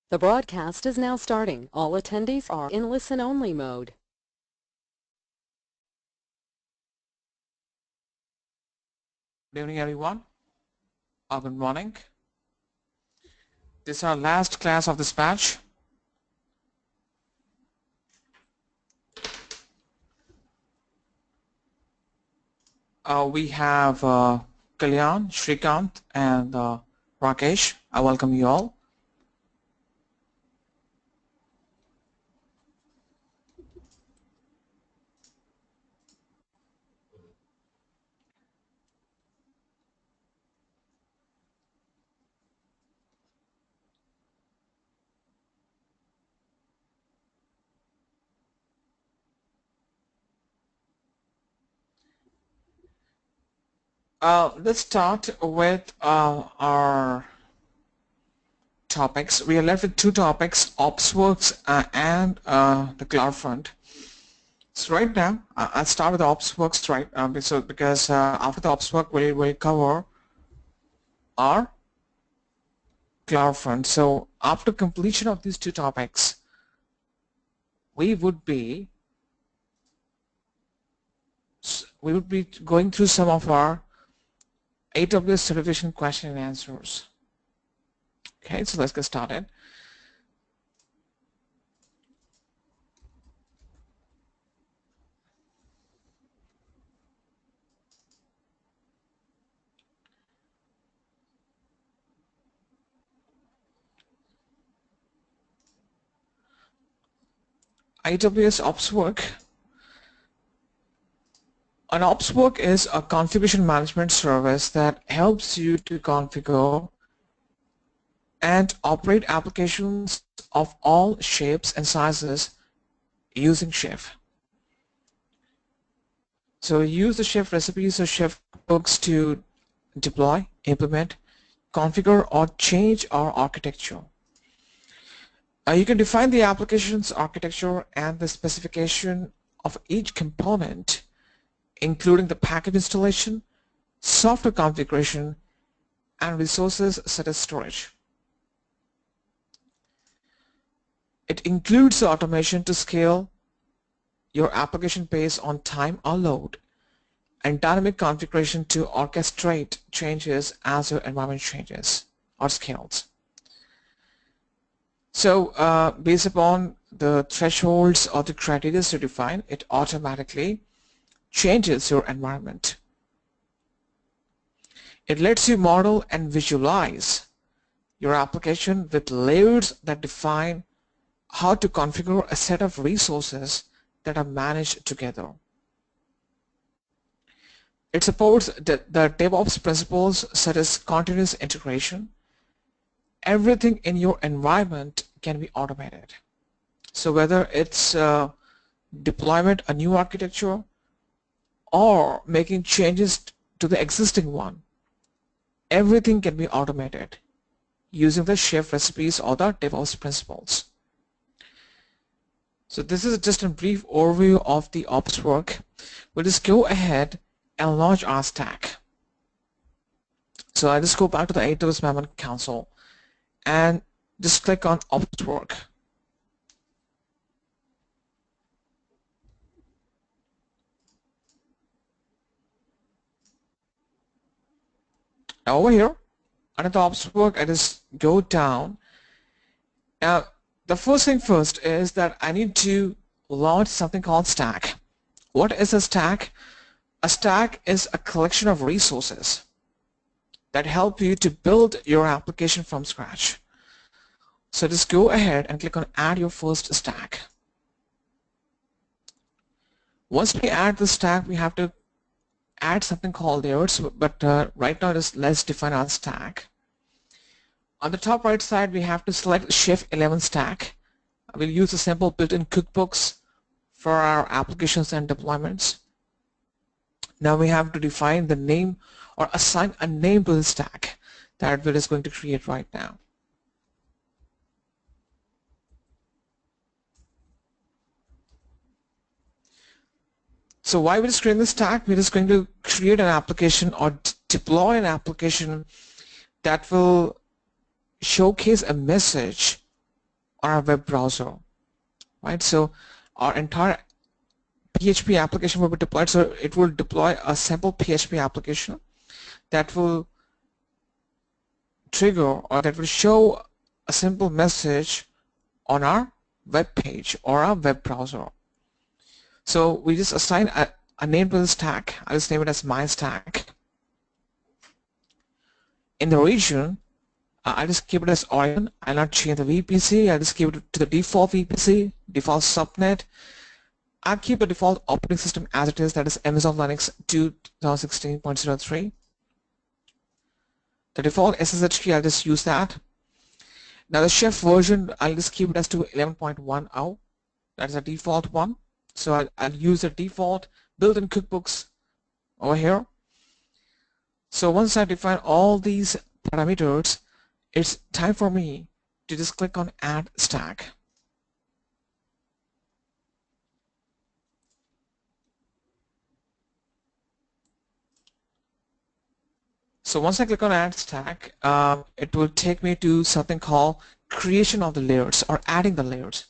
The broadcast is now starting. All attendees are in listen-only mode. Good evening, everyone, or good morning. This is our last class of this batch. We have Kalyan, Shrikant, and Rakesh. I welcome you all. Let's start with our topics. We are left with two topics, OpsWorks and the CloudFront. So right now, I'll start with the OpsWorks, right? Because after the OpsWorks, we'll cover our CloudFront. So after completion of these two topics, we would be going through some of our AWS certification question and answers. Okay, so let's get started. AWS OpsWorks. An OpsWorks is a configuration management service that helps you to configure and operate applications of all shapes and sizes using Chef. So use the Chef recipes or Chef books to deploy, implement, configure, or change our architecture. You can define the application's architecture and the specification of each component, including the package installation, software configuration, and resources such as storage. It includes the automation to scale your application based on time or load, and dynamic configuration to orchestrate changes as your environment changes or scales. So based upon the thresholds or the criteria you define, it automatically changes your environment. It lets you model and visualize your application with layers that define how to configure a set of resources that are managed together. It supports the DevOps principles such as continuous integration. Everything in your environment can be automated. So whether it's deployment, a new architecture, or making changes to the existing one, everything can be automated using the Chef recipes or the DevOps principles. So this is just a brief overview of the OpsWorks. We'll just go ahead and launch our stack. So I just go back to the AWS Management Console and just click on OpsWorks. Now over here, under the OpsWorks, I just go down. Now, the first thing first is that I need to launch something called stack. What is a stack? A stack is a collection of resources that help you to build your application from scratch. So just go ahead and click on add your first stack. Once we add the stack, we have to add something called layers, but right now let's define our stack. On the top right side, we have to select Shift 11 stack. We'll use the simple built-in cookbooks for our applications and deployments. Now we have to define the name or assign a name to the stack that we're just going to create right now. So why we're just creating the stack? We're just going to create an application or deploy an application that will showcase a message on our web browser, right? So our entire PHP application will be deployed. So it will deploy a simple PHP application that will trigger, or that will show a simple message on our web page or our web browser. So we just assign a name to the stack. I'll just name it as my stack. In the region, I'll just keep it as Orion. I'll not change the VPC. I'll just keep it to the default VPC, default subnet. I'll keep the default operating system as it is, that is Amazon Linux 2016.03. The default SSH key, I'll just use that. Now the chef version, I'll just keep it as to 11.10. That's the default one. So I'll use the default built-in cookbooks over here. So once I define all these parameters, it's time for me to just click on Add Stack. So once I click on Add Stack, it will take me to something called creation of the layers, or adding the layers.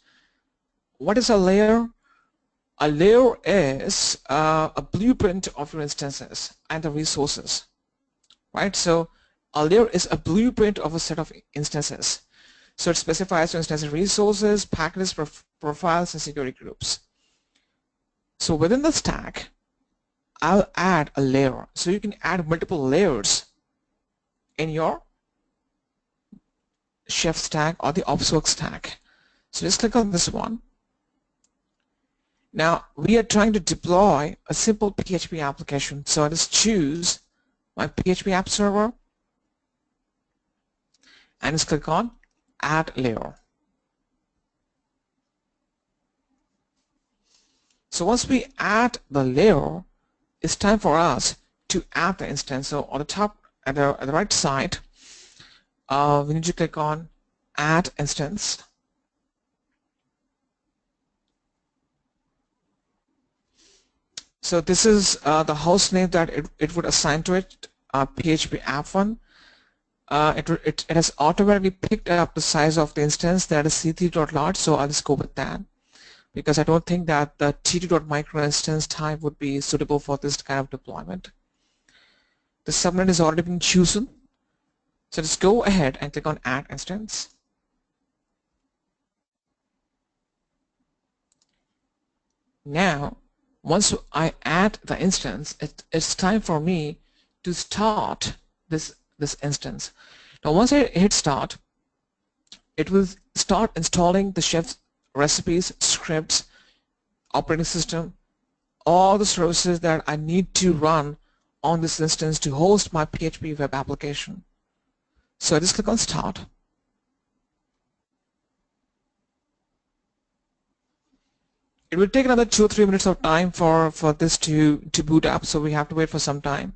What is a layer? A layer is a blueprint of your instances and the resources, right? So a layer is a blueprint of a set of instances. So it specifies your instance resources, packages, profiles, and security groups. So within the stack, I'll add a layer. So you can add multiple layers in your chef stack or the OpsWorks stack. So just click on this one. Now we are trying to deploy a simple PHP application. So I just choose my PHP app server and just click on Add Layer. So once we add the layer, it's time for us to add the instance. So on the top, at the right side, we need to click on Add Instance. So this is the host name that it would assign to it, PHP app1. It has automatically picked up the size of the instance, that is c3.large, so I'll just go with that, because I don't think that the t2.micro instance type would be suitable for this kind of deployment. The subnet is already been chosen, so just go ahead and click on Add Instance. Now, once I add the instance, it's time for me to start this instance. Now once I hit start, it will start installing the chef's recipes, scripts, operating system, all the services that I need to run on this instance to host my PHP web application. So I just click on Start. It will take another 2 or 3 minutes of time for this to boot up, so we have to wait for some time.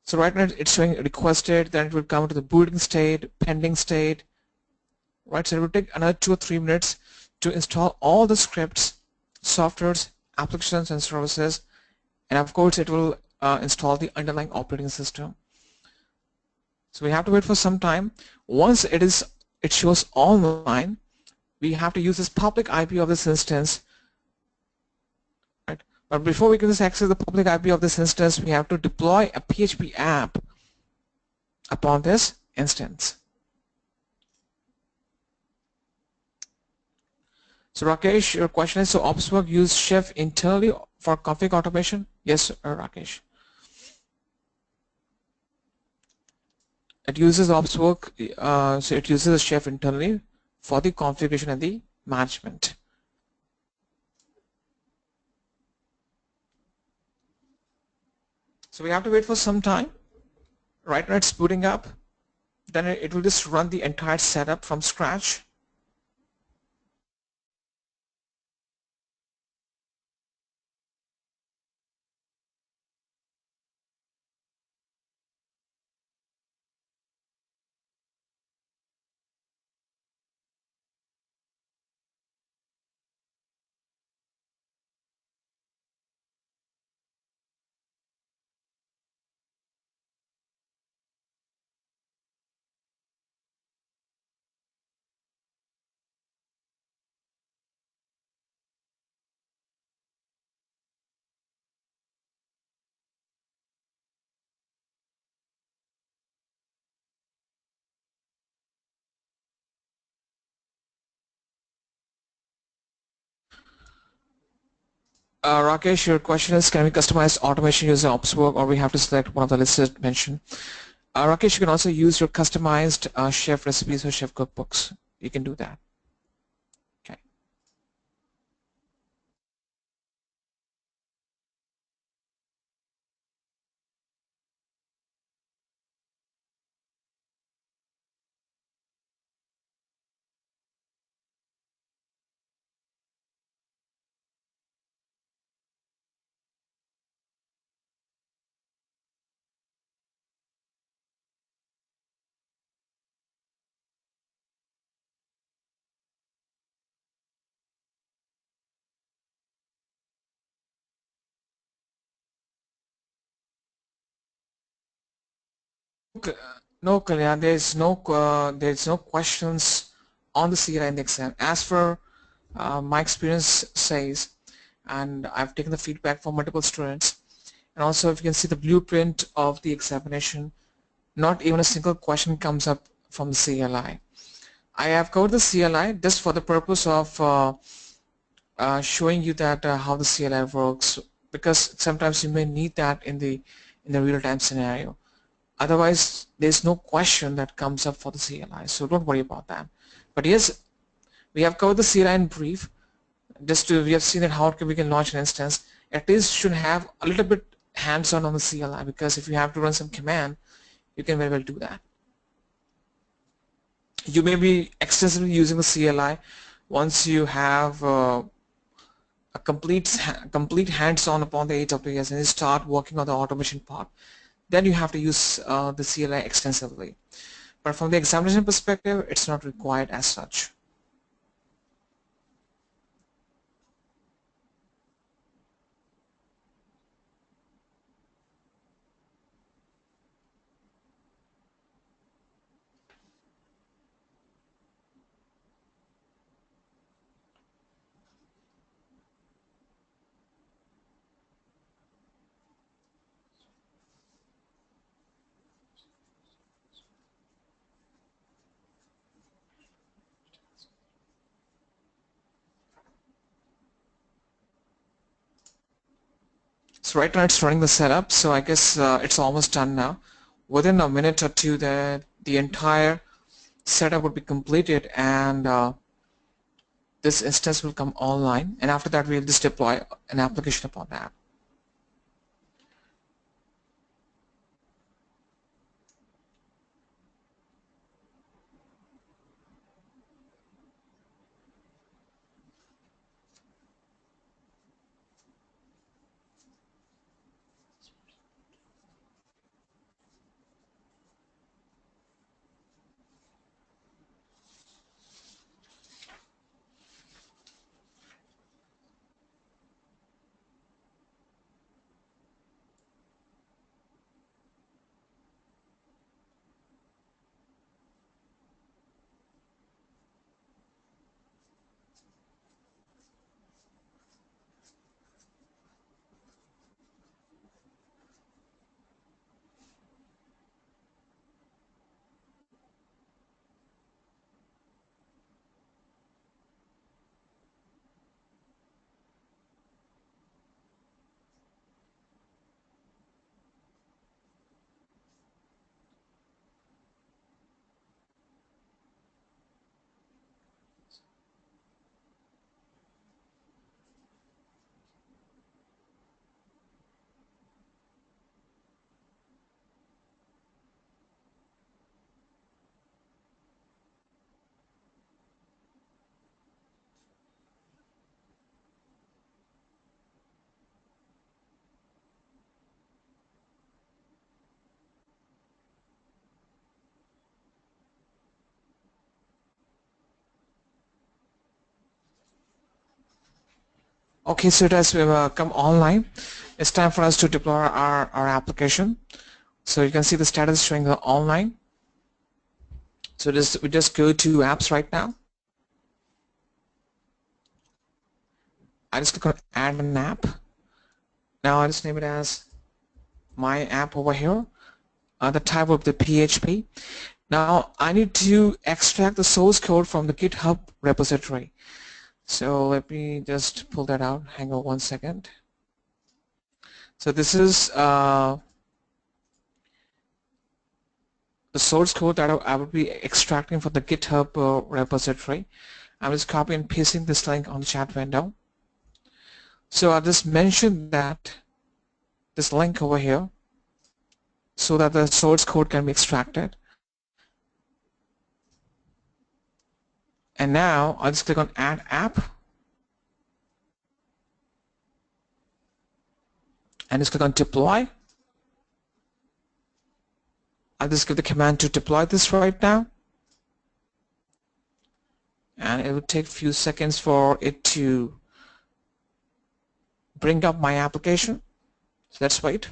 So right now it's showing requested, then it will come to the booting state, pending state, right? So it will take another 2 or 3 minutes to install all the scripts, softwares, applications, and services, and of course it will install the underlying operating system. So we have to wait for some time. Once it shows online, we have to use this public IP of this instance. Right? But before we can just access the public IP of this instance, we have to deploy a PHP app upon this instance. So Rakesh, your question is, so OpsWorks use Chef internally for config automation? Yes, Rakesh. It uses OpsWorks, so it uses a Chef internally for the configuration and the management. So we have to wait for some time. Right now it's booting up. Then it will just run the entire setup from scratch. Rakesh, your question is, can we customize automation using ops work, or we have to select one of the listed mentioned? Rakesh, you can also use your customized chef recipes or chef cookbooks. You can do that. Okay. No, Kalyan, there's no questions on the CLI in the exam. As for my experience says, and I've taken the feedback from multiple students, and also if you can see the blueprint of the examination, not even a single question comes up from the CLI. I have covered the CLI just for the purpose of showing you that how the CLI works, because sometimes you may need that in the real-time scenario. Otherwise, there's no question that comes up for the CLI, so don't worry about that. But yes, we have covered the CLI in brief. We have seen that how we can launch an instance. At least should have a little bit hands-on on the CLI, because if you have to run some command, you can very well do that. You may be extensively using the CLI once you have a complete hands-on upon the AWS and you start working on the automation part. Then you have to use the CLI extensively. But from the examination perspective, it's not required as such. So right now it's running the setup, so I guess it's almost done now. Within a minute or two, the entire setup would be completed, and this instance will come online, and after that we'll just deploy an application upon that. Okay, so it has come online. It's time for us to deploy our application. So you can see the status showing the online. So we just go to apps right now. I just click on add an app. Now I just name it as my app over here. The type of the PHP. Now I need to extract the source code from the GitHub repository. So let me just pull that out. Hang on 1 second. So this is the source code that I would be extracting from the GitHub repository. I'm just copying and pasting this link on the chat window. So I'll just mention this link over here so that the source code can be extracted. And now I'll just click on Add App and just click on Deploy. I'll just give the command to deploy this right now, and it will take a few seconds for it to bring up my application. So let's wait.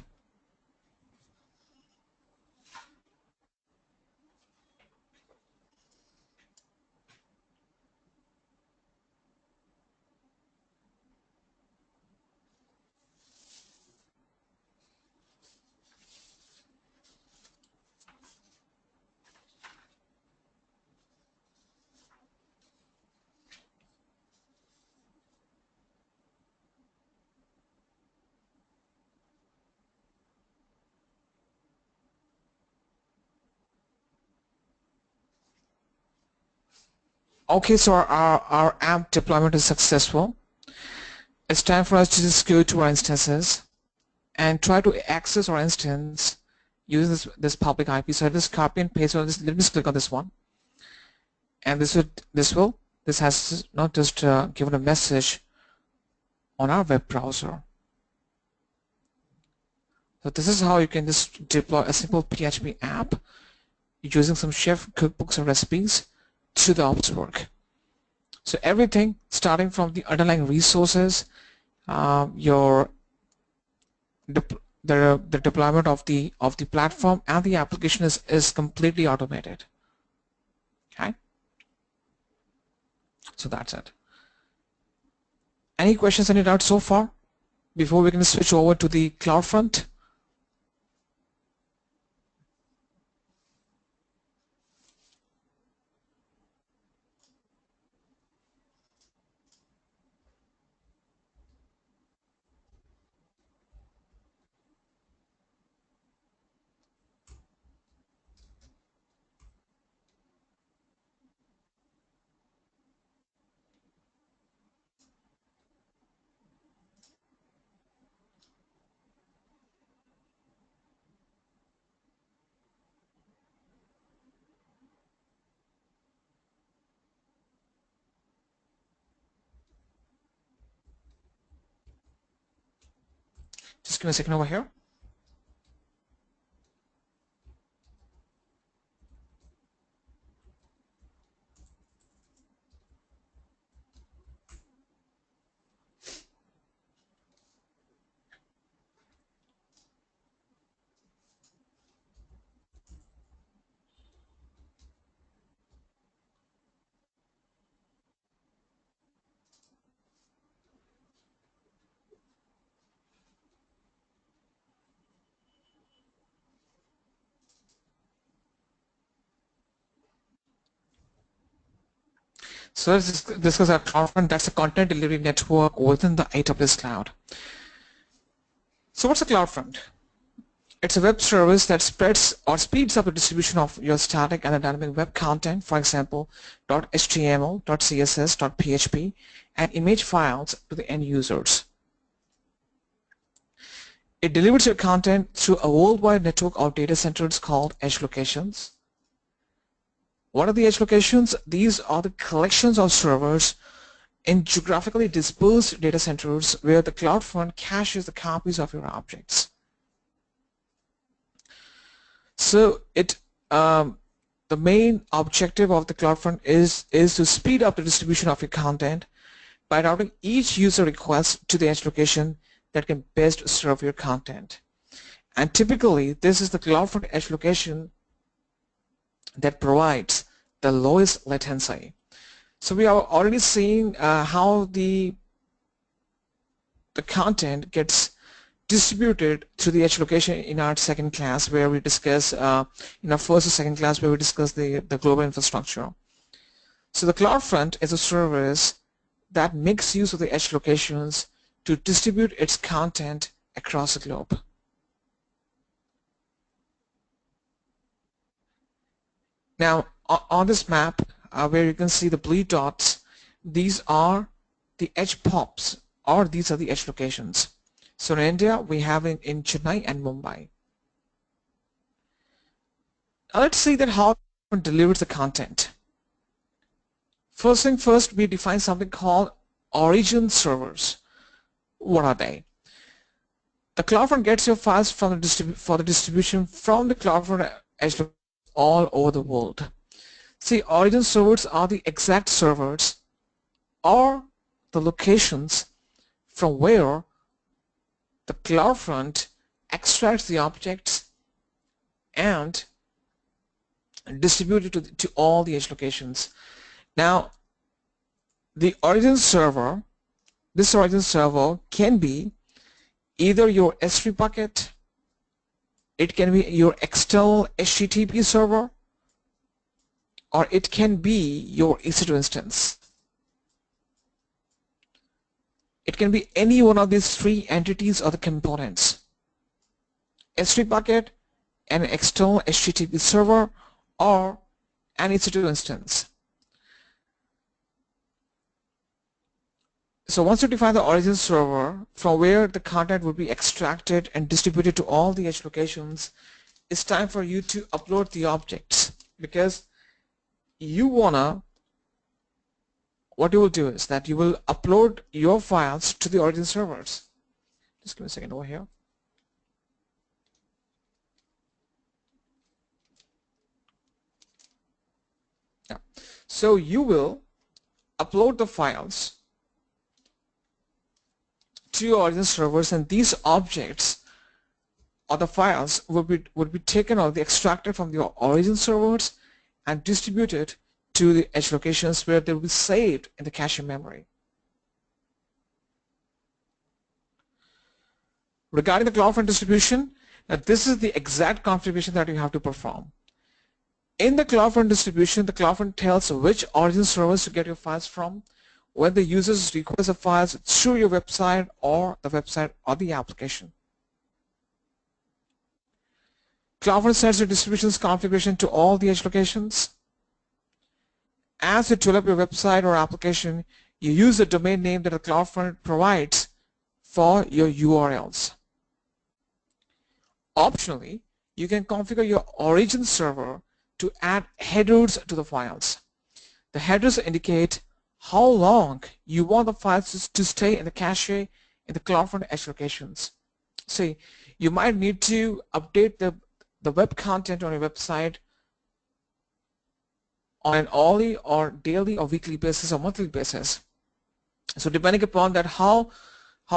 Okay, so our app deployment is successful. It's time for us to just go to our instances and try to access our instance using this public IP. So I just copy and paste. Let me just click on this one, and this has not just given a message on our web browser. So this is how you can just deploy a simple PHP app using some chef cookbooks and recipes to the ops work. So everything starting from the underlying resources, the deployment of the platform and the application is completely automated. Okay, so that's it. Any questions, any doubts so far before we can switch over to the CloudFront? Just give me a second over here. So let's discuss our CloudFront. That's a content delivery network within the AWS Cloud. So what's a CloudFront? It's a web service that spreads or speeds up the distribution of your static and dynamic web content, for example, .html, .css, .php, and image files to the end users. It delivers your content through a worldwide network of data centers called edge locations. What are the edge locations? These are the collections of servers in geographically dispersed data centers where the CloudFront caches the copies of your objects. So the main objective of the CloudFront is to speed up the distribution of your content by routing each user request to the edge location that can best serve your content. And typically, this is the CloudFront edge location that provides the lowest latency. So we are already seeing how the content gets distributed to the edge location in our second class, where we discuss in our first or second class where we discuss the global infrastructure. So the CloudFront is a service that makes use of the edge locations to distribute its content across the globe. Now, on this map, where you can see the blue dots, these are the edge pops, or these are the edge locations. So in India, we have in Chennai and Mumbai. Now let's see that how it delivers the content. First thing first, we define something called origin servers. What are they? The CloudFront gets your files from for the distribution from the CloudFront edge all over the world. See, origin servers are the exact servers or the locations from where the CloudFront extracts the objects and distributes it to all the edge locations. Now, the origin server, this origin server can be either your S3 bucket, it can be your external HTTP server, or it can be your EC2 instance. It can be any one of these three entities or the components. S3 bucket, an external HTTP server, or an EC2 instance. So once you define the origin server from where the content will be extracted and distributed to all the edge locations, it's time for you to upload the objects, because you wanna, what you will do is that you will upload your files to the origin servers. Just give me a second over here. Yeah. So you will upload the files to your origin servers, and these objects or the files would be taken or extracted from your origin servers and distributed to the edge locations where they will be saved in the cache memory. Regarding the CloudFront distribution, now this is the exact configuration that you have to perform. In the CloudFront distribution, the CloudFront tells which origin servers to get your files from, when the users request the files through your website or the application. CloudFront sets your distributions configuration to all the edge locations. As you develop your website or application, you use the domain name that the CloudFront provides for your URLs. Optionally, you can configure your origin server to add headers to the files. The headers indicate how long you want the files to stay in the cache in the CloudFront edge locations. See, you might need to update the web content on your website on an hourly or daily or weekly basis or monthly basis. So depending upon that how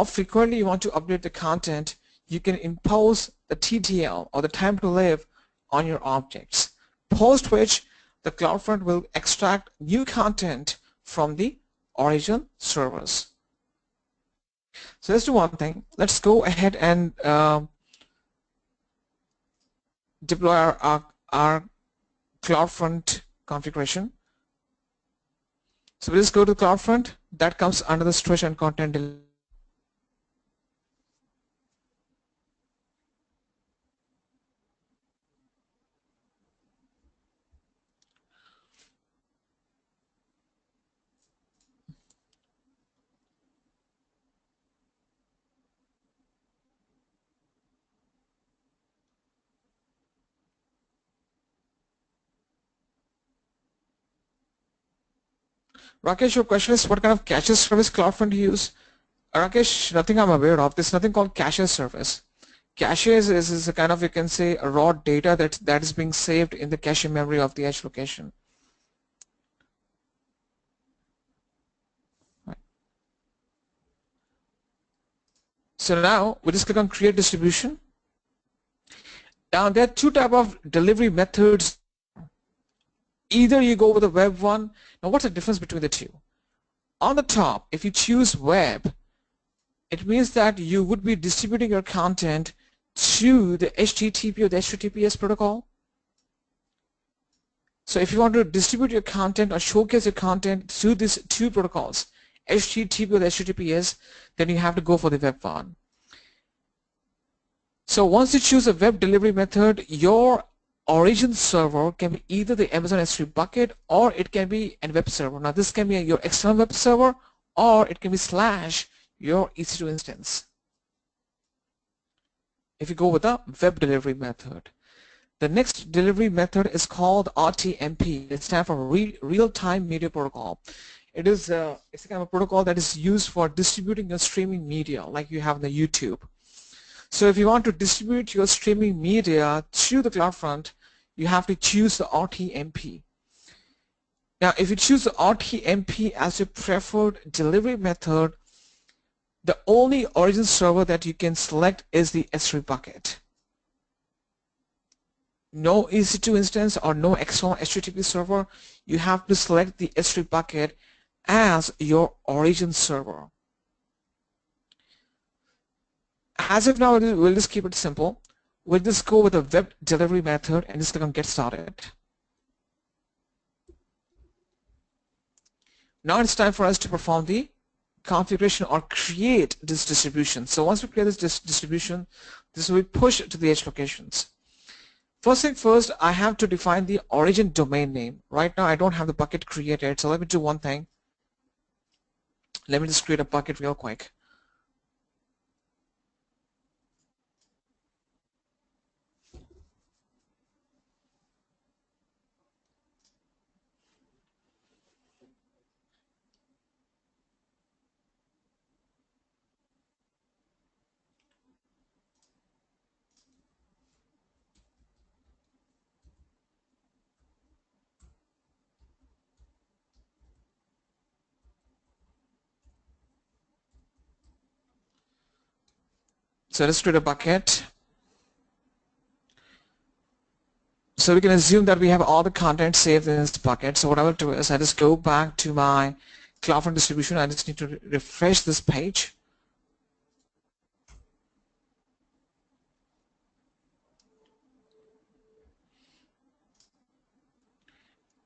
frequently you want to update the content, you can impose the TTL or the time to live on your objects, post which the CloudFront will extract new content from the origin servers. So let's do one thing. Let's go ahead and deploy our CloudFront configuration. So we'll just go to CloudFront. That comes under the storage and content delivery. Rakesh, your question is what kind of cache service CloudFront use? Rakesh, nothing I'm aware of. There's nothing called cache service. Cache is a kind of, you can say, a raw data that is being saved in the cache memory of the edge location. Right. So now we just click on create distribution. Now there are two types of delivery methods. Either you go with the web one. Now what's the difference between the two? On the top, if you choose web, it means that you would be distributing your content through the HTTP or the HTTPS protocol. So if you want to distribute your content or showcase your content through these two protocols, HTTP or HTTPS, then you have to go for the web one. So once you choose a web delivery method, your origin server can be either the Amazon S3 bucket or it can be a web server. Now this can be your external web server or it can be / your EC2 instance. If you go with the web delivery method. The next delivery method is called RTMP. It stands for Real-Time Media Protocol. It's a kind of protocol that is used for distributing your streaming media like you have on the YouTube. So if you want to distribute your streaming media through the CloudFront, you have to choose the RTMP. Now if you choose the RTMP as your preferred delivery method, the only origin server that you can select is the S3 bucket. No EC2 instance or no external HTTP server. You have to select the S3 bucket as your origin server. As of now, we'll just keep it simple. We'll just go with the web delivery method and just click on get started. Now it's time for us to perform the configuration or create this distribution. So once we create this distribution, this will be pushed to the edge locations. First thing first, I have to define the origin domain name. Right now I don't have the bucket created, so let me do one thing. Let me just create a bucket real quick. So let's create a bucket. So we can assume that we have all the content saved in this bucket. So what I will do is I just go back to my CloudFront distribution. I just need to refresh this page.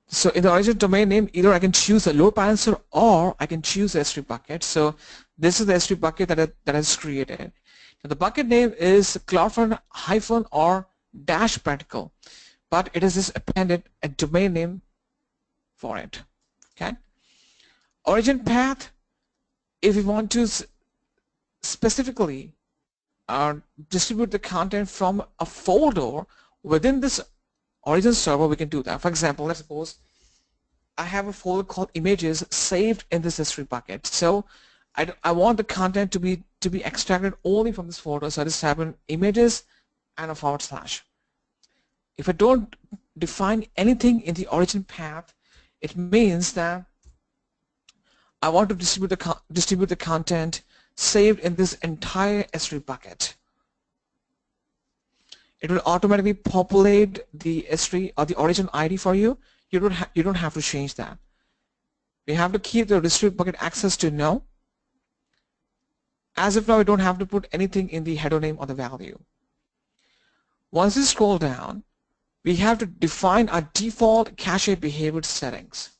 So in the origin domain name, either I can choose a load balancer or I can choose the S3 bucket. So this is the S3 bucket that is created. Now the bucket name is CloudFront - or - practical, but it is just appended a domain name for it. Okay. Origin path, if we want to specifically distribute the content from a folder within this origin server, we can do that. For example, let's suppose I have a folder called images saved in this S3 bucket. So I want the content to be extracted only from this folder, so I just type in images and a /. If I don't define anything in the origin path, it means that I want to distribute the content saved in this entire S3 bucket. It will automatically populate the S3 or the origin ID for you. You don't have to change that. We have to keep the distribute bucket access to no. As of now, we don't have to put anything in the header name or the value. Once you scroll down, we have to define our default cache behavior settings.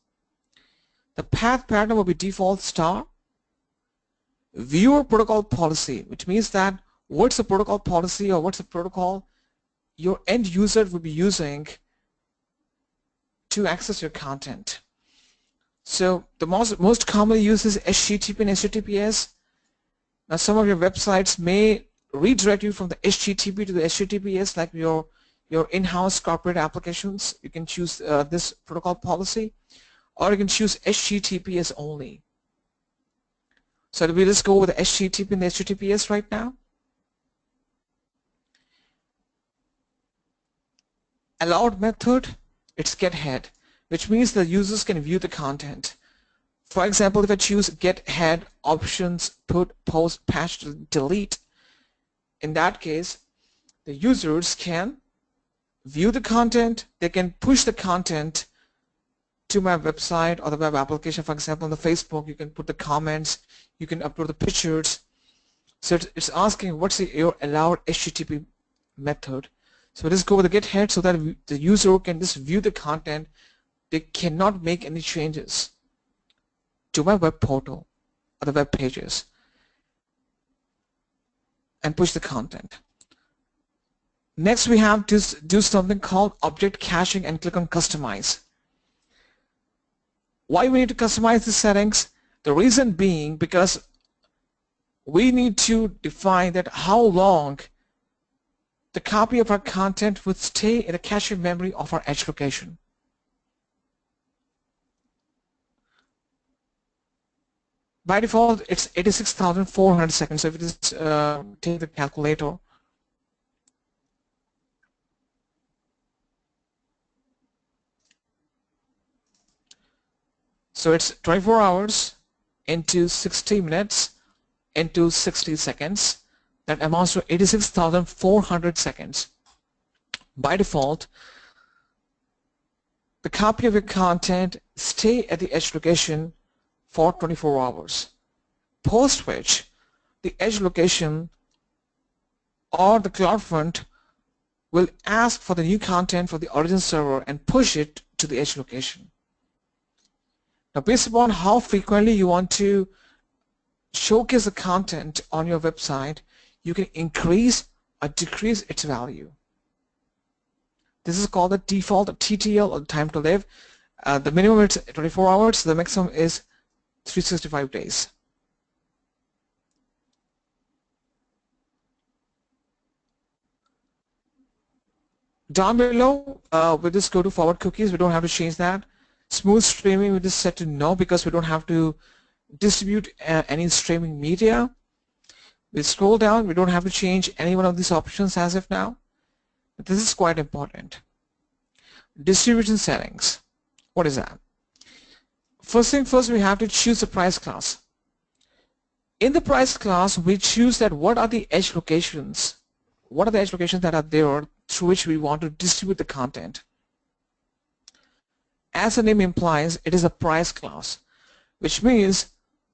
The path pattern will be default * viewer protocol policy, which means that what's the protocol policy or what's the protocol your end user will be using to access your content. So the most commonly used is HTTP and HTTPS. Now some of your websites may redirect you from the HTTP to the HTTPS, like your in-house corporate applications. You can choose this protocol policy, or you can choose HTTPS only. So we'll just go with the HTTP and the HTTPS right now. Allowed method, it's get head, which means the users can view the content. For example, if I choose get head options put post patch delete, in that case the users can view the content, they can push the content to my website or the web application. For example, on the Facebook, you can put the comments, you can upload the pictures. So it's asking what's your allowed HTTP method. So let's go with the get head so that the user can just view the content. They cannot make any changes to my web portal. the web pages and push the content. Next, we have to do something called object caching and click on customize. Why we need to customize the settings? The reason being because we need to define that how long the copy of our content would stay in the cache memory of our edge location. By default, it's 86,400 seconds. So if it is take the calculator, so it's 24 hours into 60 minutes into 60 seconds. That amounts to 86,400 seconds. By default, the copy of your content stay at the edge location for 24 hours, post which the edge location or the CloudFront will ask for the new content for the origin server and push it to the edge location. Now, based upon how frequently you want to showcase the content on your website, you can increase or decrease its value. This is called the default TTL, or time to live. The minimum is 24 hours, the maximum is 365 days. Down below, we just go to forward cookies. We don't have to change that. Smooth streaming, we just set to no because we don't have to distribute any streaming media. We scroll down, we don't have to change any one of these options as of now. But this is quite important. Distribution settings. What is that? First thing first, we have to choose the price class. In the price class, we choose that what are the edge locations that are there through which we want to distribute the content. As the name implies, it is a price class, which means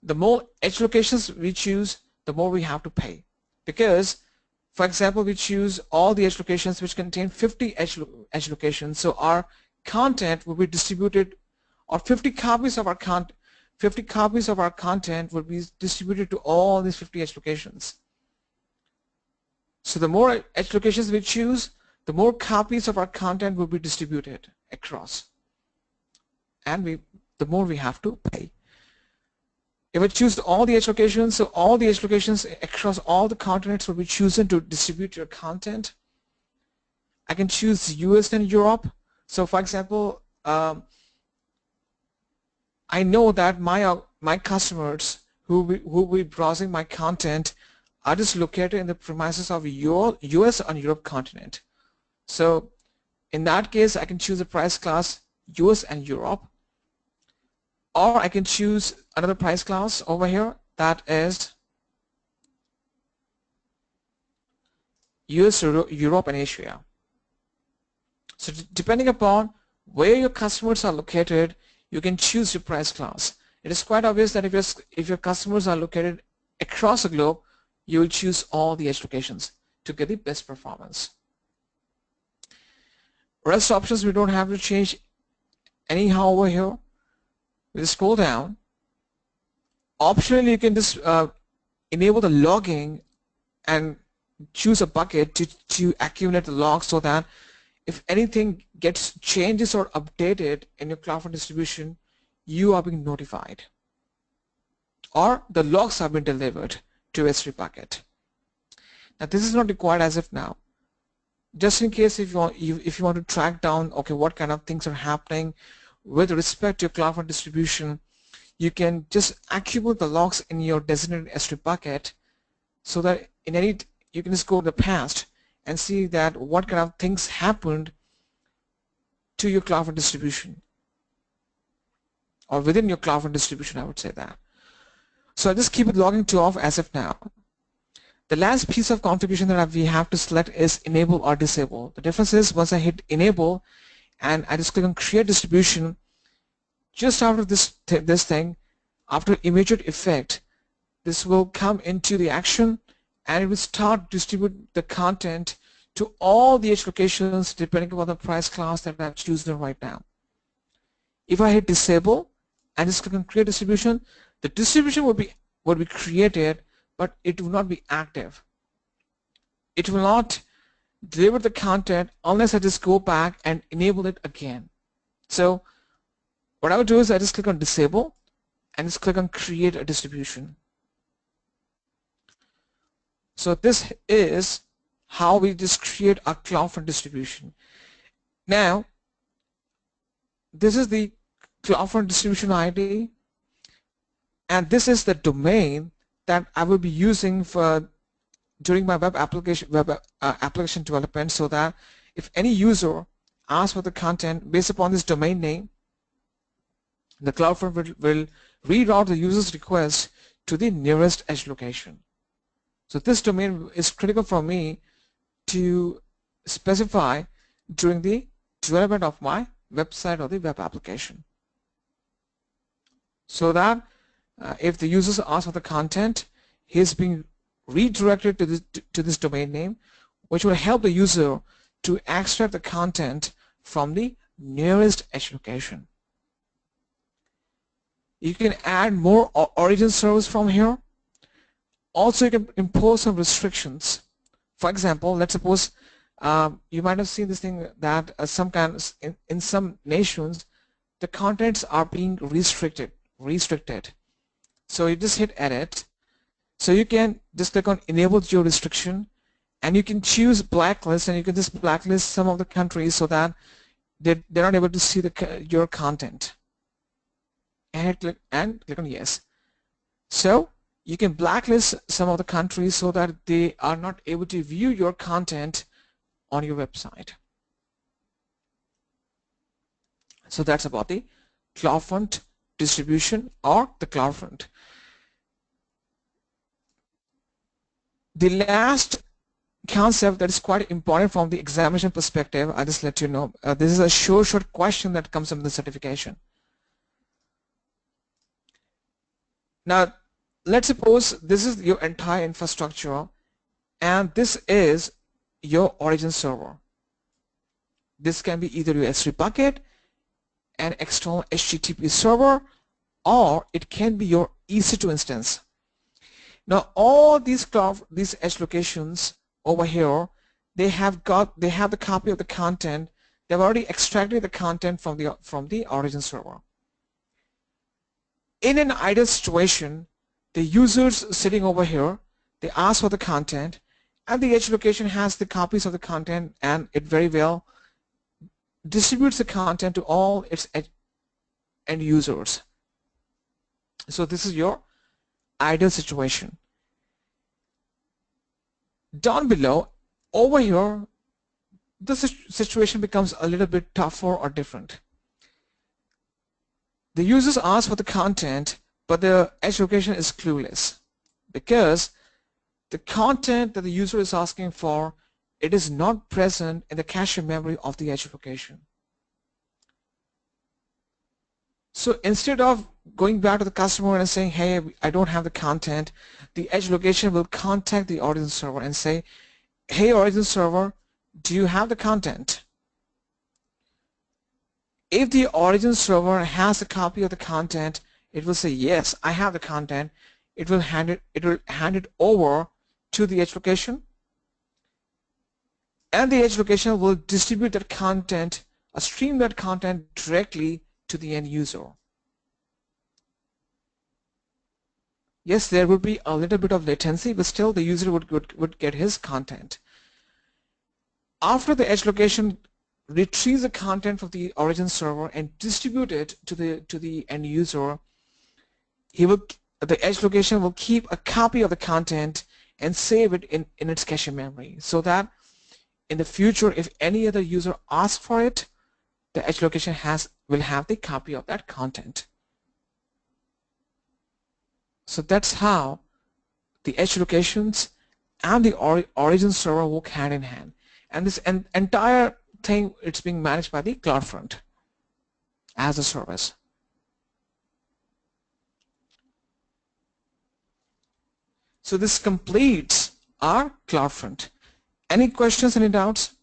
the more edge locations we choose, the more we have to pay. Because, for example, we choose all the edge locations which contain 50 edge locations, so our content will be distributed, or 50 copies of our content will be distributed to all these 50 edge locations. So the more edge locations we choose, the more copies of our content will be distributed across, and the more we have to pay. If I choose all the edge locations, so all the edge locations across all the continents will be chosen to distribute your content. I can choose US and Europe. So for example, I know that my customers who will be browsing my content are just located in the premises of US and Europe continent. So in that case, I can choose a price class US and Europe, or I can choose another price class over here that is US, Europe, and Asia. So depending upon where your customers are located, you can choose your price class. It is quite obvious that if your customers are located across the globe, you will choose all the edge locations to get the best performance. Rest options we don't have to change anyhow over here. We just scroll down. Optionally, you can just enable the logging and choose a bucket to accumulate the logs, so that if anything gets changes or updated in your CloudFront distribution, you are being notified, or the logs have been delivered to S3 bucket. Now this is not required as of now. Just in case if you want to track down, okay, what kind of things are happening with respect to your CloudFront distribution, you can just accumulate the logs in your designated S3 bucket, so that you can just go to the past and see that what kind of things happened to your CloudFront distribution, or within your CloudFront distribution, I would say that. So I just keep it logging to off as of now. The last piece of configuration that we have to select is enable or disable. The difference is once I hit enable and I just click on create distribution, just after this thing, after immediate effect, this will come into the action and it will start distribute the content to all the edge locations depending upon the price class that I've chosen right now. If I hit disable and just click on create distribution, the distribution will would be created, but it will not be active. It will not deliver the content unless I just go back and enable it again. So what I would do is I just click on disable and just click on create a distribution. So this is how we just create a CloudFront distribution. Now, this is the CloudFront distribution ID, and this is the domain that I will be using for during my web application development, so that if any user asks for the content based upon this domain name, the CloudFront will reroute the user's request to the nearest edge location. So this domain is critical for me to specify during the development of my website or the web application, so that if the users ask for the content, he is being redirected to this domain name, which will help the user to extract the content from the nearest edge location. You can add more origin servers from here. Also, you can impose some restrictions. For example, let's suppose you might have seen this thing that in some nations the contents are being restricted. So you just hit edit. So you can just click on enable geo restriction, and you can choose blacklist, and you can just blacklist some of the countries so that they're not able to see your content. And click on yes. So you can blacklist some of the countries so that they are not able to view your content on your website. So that's about the CloudFront distribution or the CloudFront. The last concept that is quite important from the examination perspective, I'll just let you know, this is a short question that comes from the certification. Now, let's suppose this is your entire infrastructure and this is your origin server. This can be either your S3 bucket, an external HTTP server, or it can be your EC2 instance. Now all these edge locations over here, they have the copy of the content. They've already extracted the content from the origin server. In an ideal situation, the users sitting over here, they ask for the content, and the edge location has the copies of the content, and it very well distributes the content to all its end users. So this is your ideal situation. Down below, over here, the situation becomes a little bit tougher or different. The users ask for the content, but the edge location is clueless, because the content that the user is asking for, it is not present in the cache memory of the edge location. So instead of going back to the customer and saying, hey, I don't have the content, the edge location will contact the origin server and say, hey, origin server, do you have the content? If the origin server has a copy of the content, it will say, yes, I have the content. It will hand it over to the edge location, and the edge location will distribute that content, stream that content directly to the end user. Yes, there will be a little bit of latency, but still the user would get his content. After the edge location retrieves the content from the origin server and distribute it to the end user, the edge location will keep a copy of the content and save it in its cache memory, so that in the future, if any other user asks for it, the edge location will have the copy of that content. So that's how the edge locations and the origin server work hand in hand. And this entire thing, it's being managed by the CloudFront as a service. So this completes our CloudFront. Any questions, any doubts?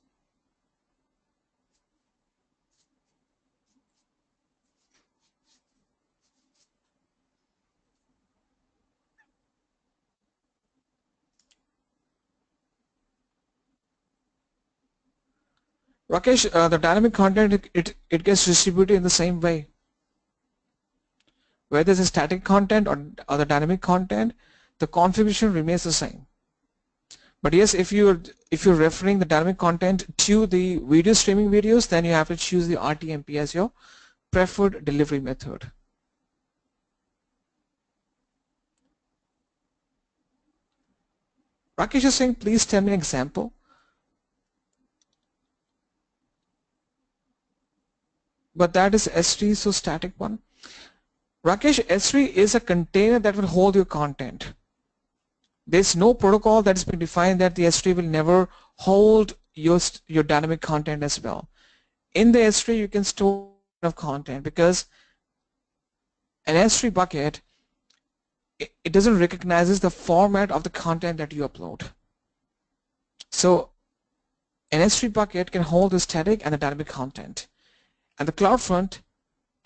Rakesh, the dynamic content, it gets distributed in the same way. Whether it's a static content or the dynamic content, the configuration remains the same. But yes, if you're referring the dynamic content to the video streaming videos, then you have to choose the RTMP as your preferred delivery method. Rakesh is saying, please tell me an example. But that is S3, so static one. Rakesh, S3 is a container that will hold your content. There's no protocol that has been defined that the S3 will never hold your dynamic content as well. In the S3, you can store of content because an S3 bucket, it doesn't recognize the format of the content that you upload. So an S3 bucket can hold the static and the dynamic content. And the CloudFront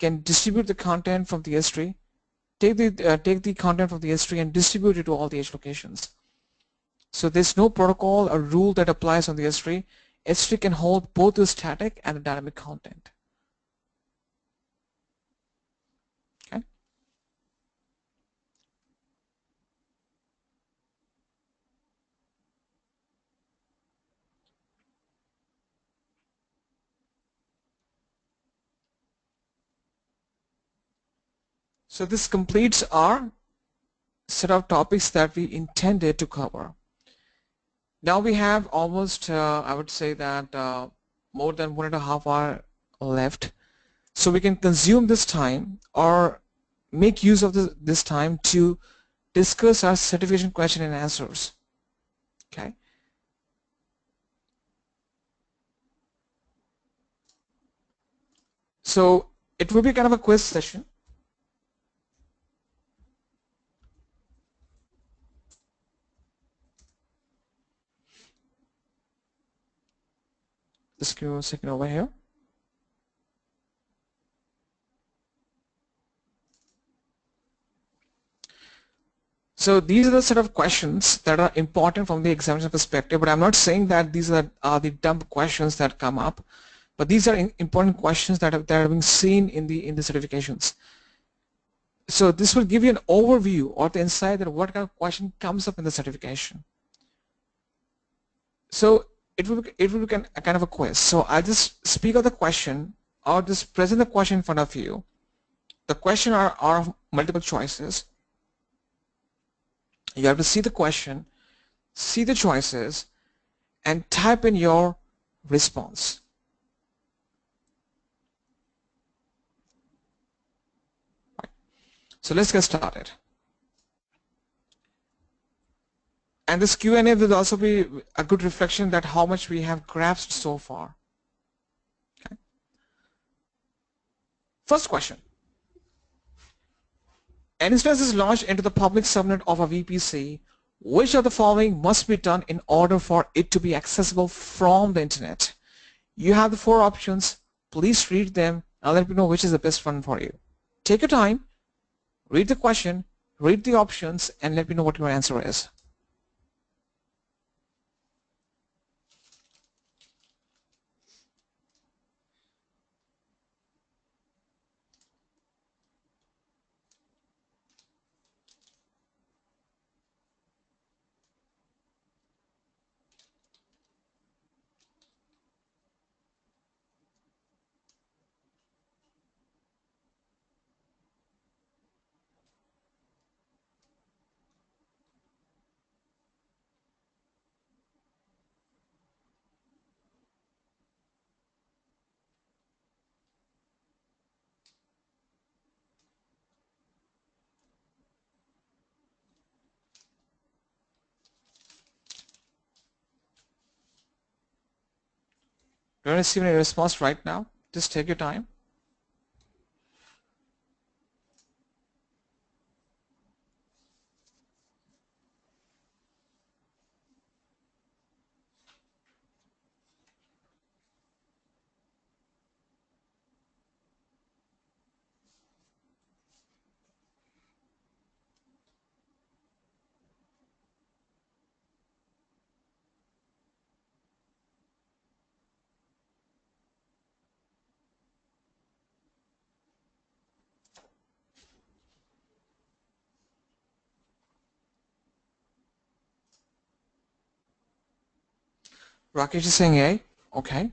can distribute the content from the S3, take the content from the S3 and distribute it to all the edge locations. So there's no protocol or rule that applies on the S3. S3 can hold both the static and the dynamic content. Okay. So this completes our set of topics that we intended to cover. Now we have almost, I would say that more than 1.5 hours left. So we can consume this time or make use of this time to discuss our certification question and answers. Okay. So it will be kind of a quiz session. Just give me a second over here. So these are the set of questions that are important from the examination perspective, but I'm not saying that these are the dumb questions that come up, but these are important questions that are being seen in the certifications. So this will give you an overview or the insight that what kind of question comes up in the certification. So it will be a kind of a quiz. So I'll just speak of the question or just present the question in front of you. The question are multiple choices. You have to see the question, see the choices, and type in your response. Right. So let's get started. And this Q&A will also be a good reflection that how much we have grasped so far. Okay. First question. An instance is launched into the public subnet of a VPC. Which of the following must be done in order for it to be accessible from the internet? You have the 4 options. Please read them and let me know which is the best one for you. Take your time, read the question, read the options, and let me know what your answer is. Don't receive any response right now. Just take your time. Rakesh is saying A. Okay.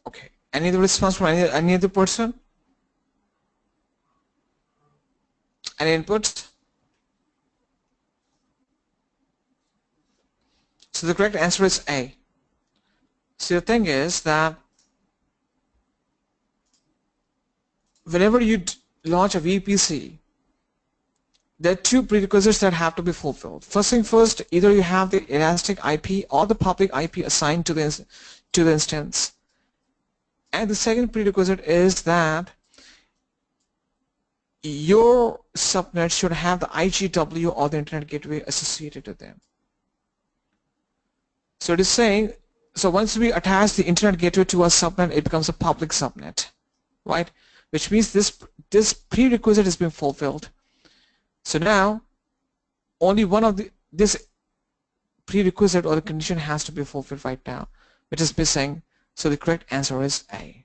Okay. Any other response from any other person? Any inputs? So the correct answer is A. So the thing is that whenever you launch a VPC, there are two prerequisites that have to be fulfilled. First thing first, either you have the elastic IP or the public IP assigned to the instance. And the second prerequisite is that your subnet should have the IGW or the Internet Gateway associated to them. So it is saying, so once we attach the Internet Gateway to a subnet, it becomes a public subnet, right? Which means this prerequisite has been fulfilled. So now, only one of this prerequisite or the condition has to be fulfilled right now, which is missing. So the correct answer is A.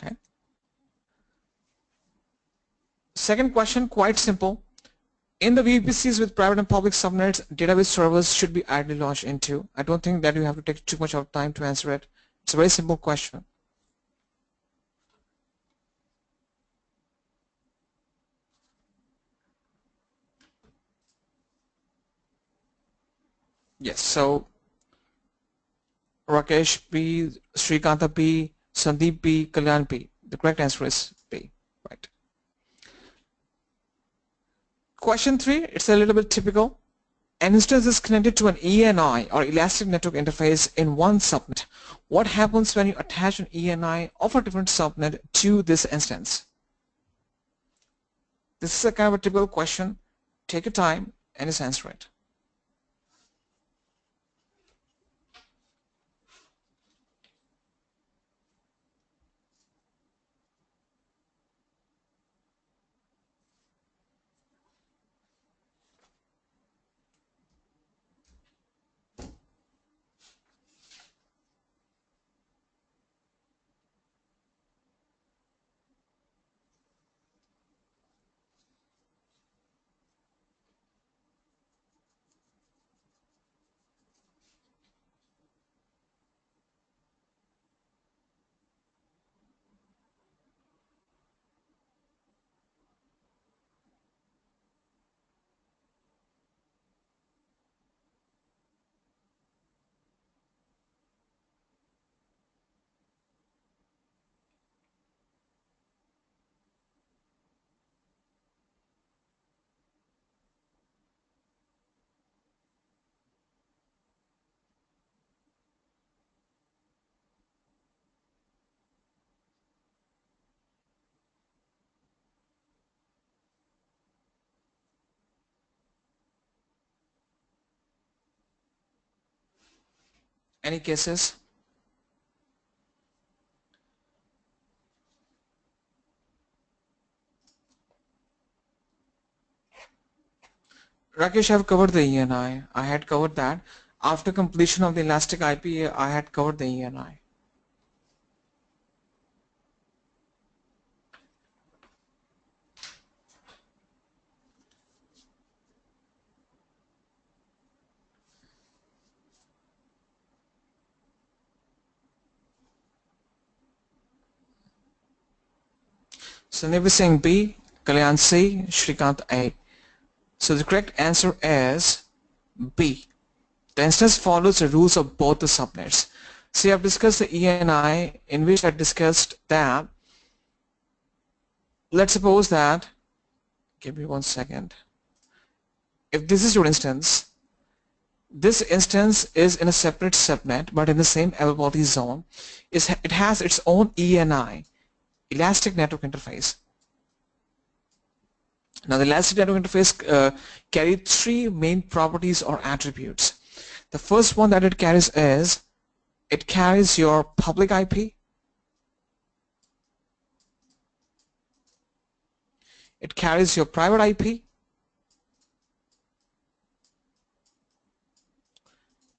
Okay. Second question, quite simple. In the VPCs with private and public subnets, database servers should be ideally launched into. I don't think that you have to take too much of time to answer it. It's a very simple question. Yes, so Rakesh B, Srikanta B, Sandeep B, Kalyan B. The correct answer is B, right? Question 3, it's a little bit typical. An instance is connected to an ENI or Elastic Network Interface in one subnet. What happens when you attach an ENI of a different subnet to this instance? This is a kind of a typical question. Take your time and just answer it. Any cases? Rakesh, I have covered the ENI. I had covered that. After completion of the Elastic IP, I had covered the ENI. Sandeep is saying B, Kalyan C, Shrikant A. So the correct answer is B. The instance follows the rules of both the subnets. See, I've discussed the ENI, in which I discussed that, let's suppose that, give me 1 second. If this is your instance, this instance is in a separate subnet but in the same availability zone. It has its own ENI, Elastic Network Interface. Now the Elastic Network Interface carries 3 main properties or attributes. The first one that it carries is, it carries your public IP, it carries your private IP,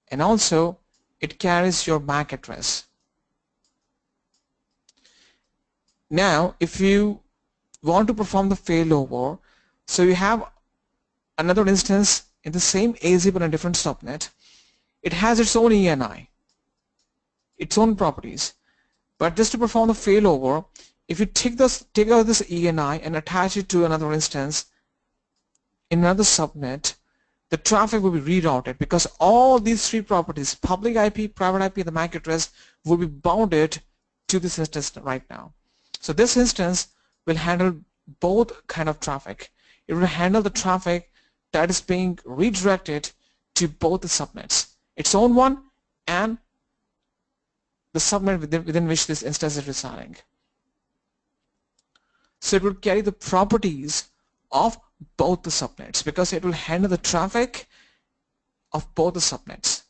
and also it carries your MAC address. Now, if you want to perform the failover, so you have another instance in the same AZ but on a different subnet. It has its own ENI, its own properties. But just to perform the failover, if you take out this ENI and attach it to another instance in another subnet, the traffic will be rerouted because all these three properties, public IP, private IP, and the MAC address, will be bounded to this instance right now. So this instance will handle both kind of traffic. It will handle the traffic that is being redirected to both the subnets, its own one and the subnet within which this instance is residing. So it will carry the properties of both the subnets because it will handle the traffic of both the subnets.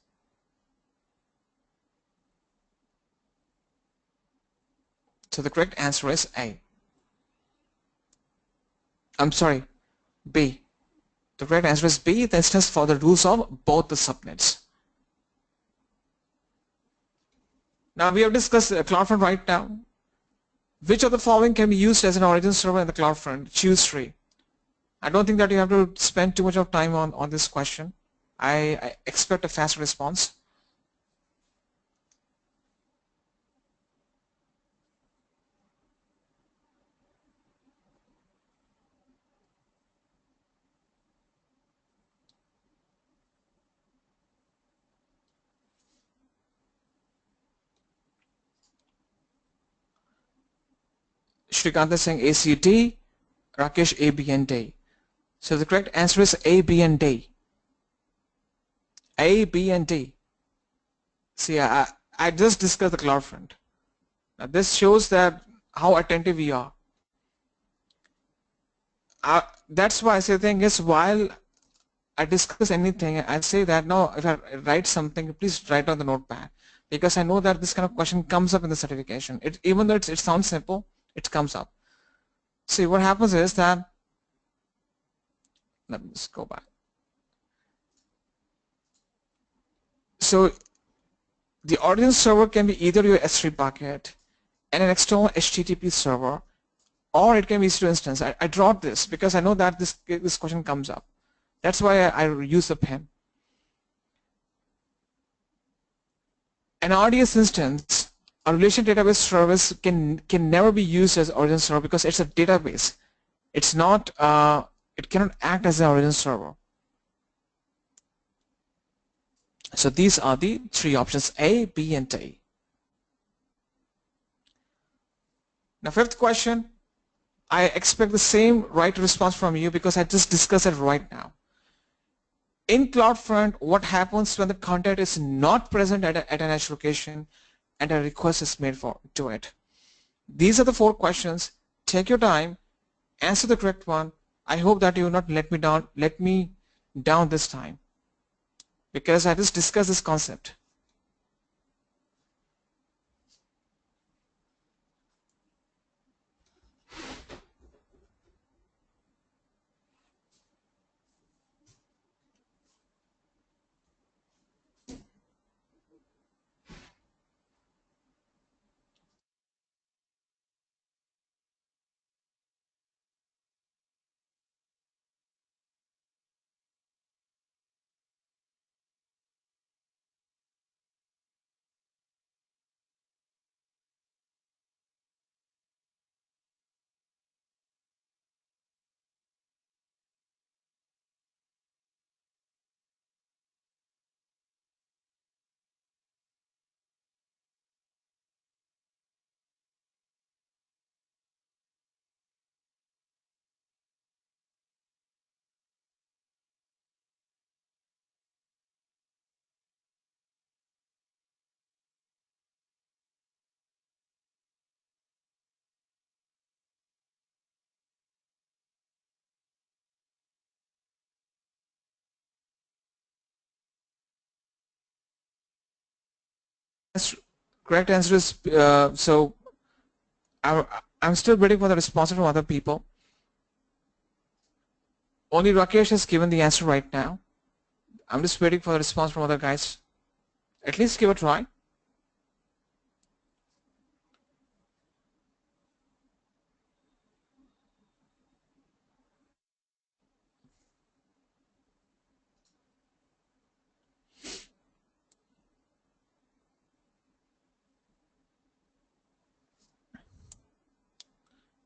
So the correct answer is A. I'm sorry, B. The correct answer is B, the instance for the rules of both the subnets. Now we have discussed CloudFront right now. Which of the following can be used as an origin server in the CloudFront? Choose 3. I don't think that you have to spend too much of time on this question. I expect a fast response. Shrikant is saying ACD, Rakesh A, B, and D. So the correct answer is A, B, and D. A, B, and D. See, I just discussed the CloudFront. Now this shows that how attentive we are. That's why I say the thing is, while I discuss anything, I say that no, if I write something, please write on the notepad, because I know that this kind of question comes up in the certification. Even though it sounds simple, it comes up. See, what happens is that, let me just go back. So the origin server can be either your S3 bucket and an external HTTP server, or it can be EC2 instance. I dropped this because I know that this question comes up. That's why I use the pen. An RDS instance, a relational database service, can never be used as origin server because it's a database. It's not. It cannot act as an origin server. So these are the three options: A, B, and D. Now, fifth question. I expect the same right response from you because I just discussed it right now. In CloudFront, what happens when the content is not present at an edge location and a request is made to it? These are the 4 questions. Take your time, answer the correct one. I hope that you will not let me down this time, because I just discussed this concept. Correct answer is so. I'm still waiting for the response from other people. Only Rakesh has given the answer right now. I'm just waiting for the response from other guys. At least give it a try.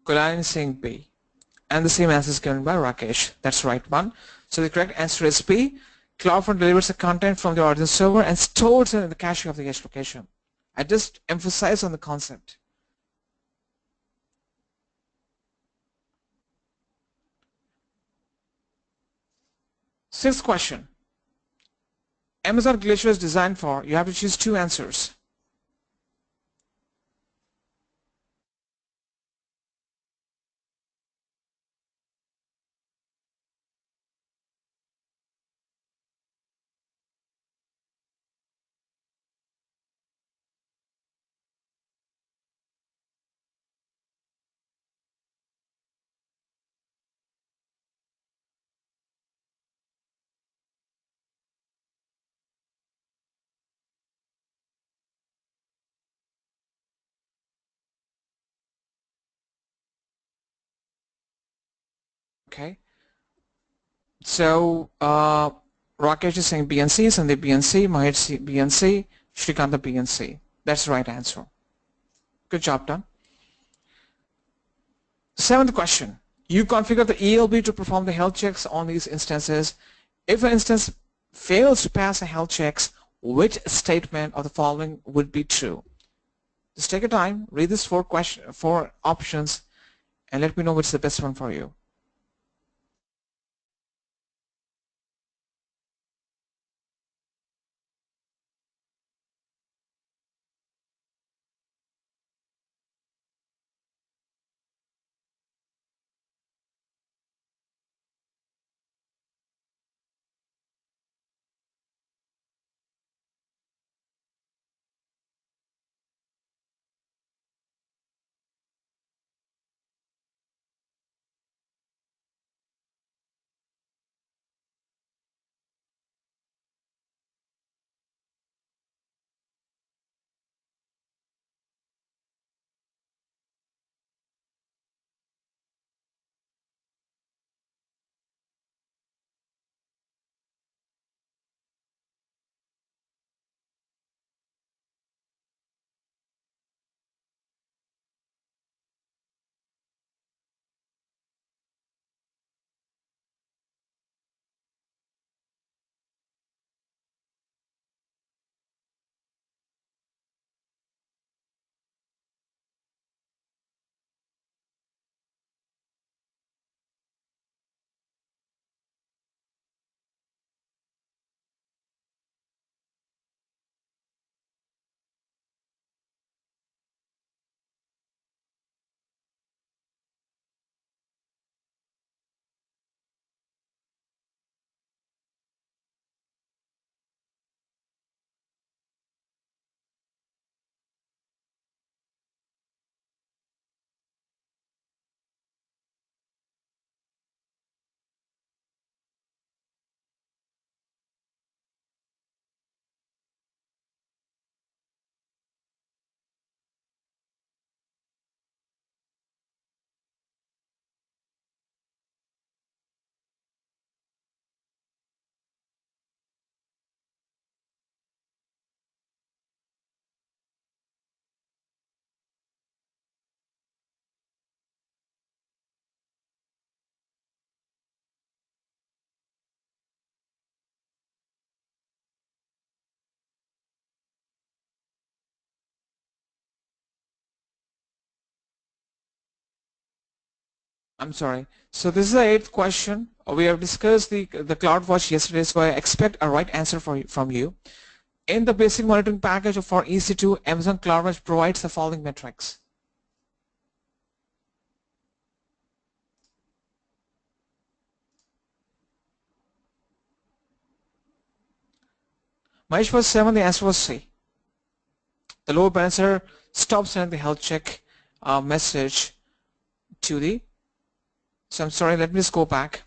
Kulal is saying B. And the same answer is given by Rakesh. That's the right one. So the correct answer is B. CloudFront delivers the content from the origin server and stores it in the cache of the edge location. I just emphasize on the concept. Sixth question. Amazon Glacier is designed for, you have to choose two answers. Okay. So Rakesh is saying B and C, Sandeep B and C, Mahir C, B and C, Shrikanta B and C. That's the right answer. Good job done. Seventh question. You configure the ELB to perform the health checks on these instances. If an instance fails to pass the health checks, which statement of the following would be true? Just take your time, read these four options, and let me know which is the best one for you. I'm sorry. So this is the eighth question. We have discussed the CloudWatch yesterday, so I expect a right answer from you. In the basic monitoring package for EC2, Amazon CloudWatch provides the following metrics. Mahesh was 7, the answer was C. The load balancer stops sending the health check message to the, so I'm sorry, let me just go back.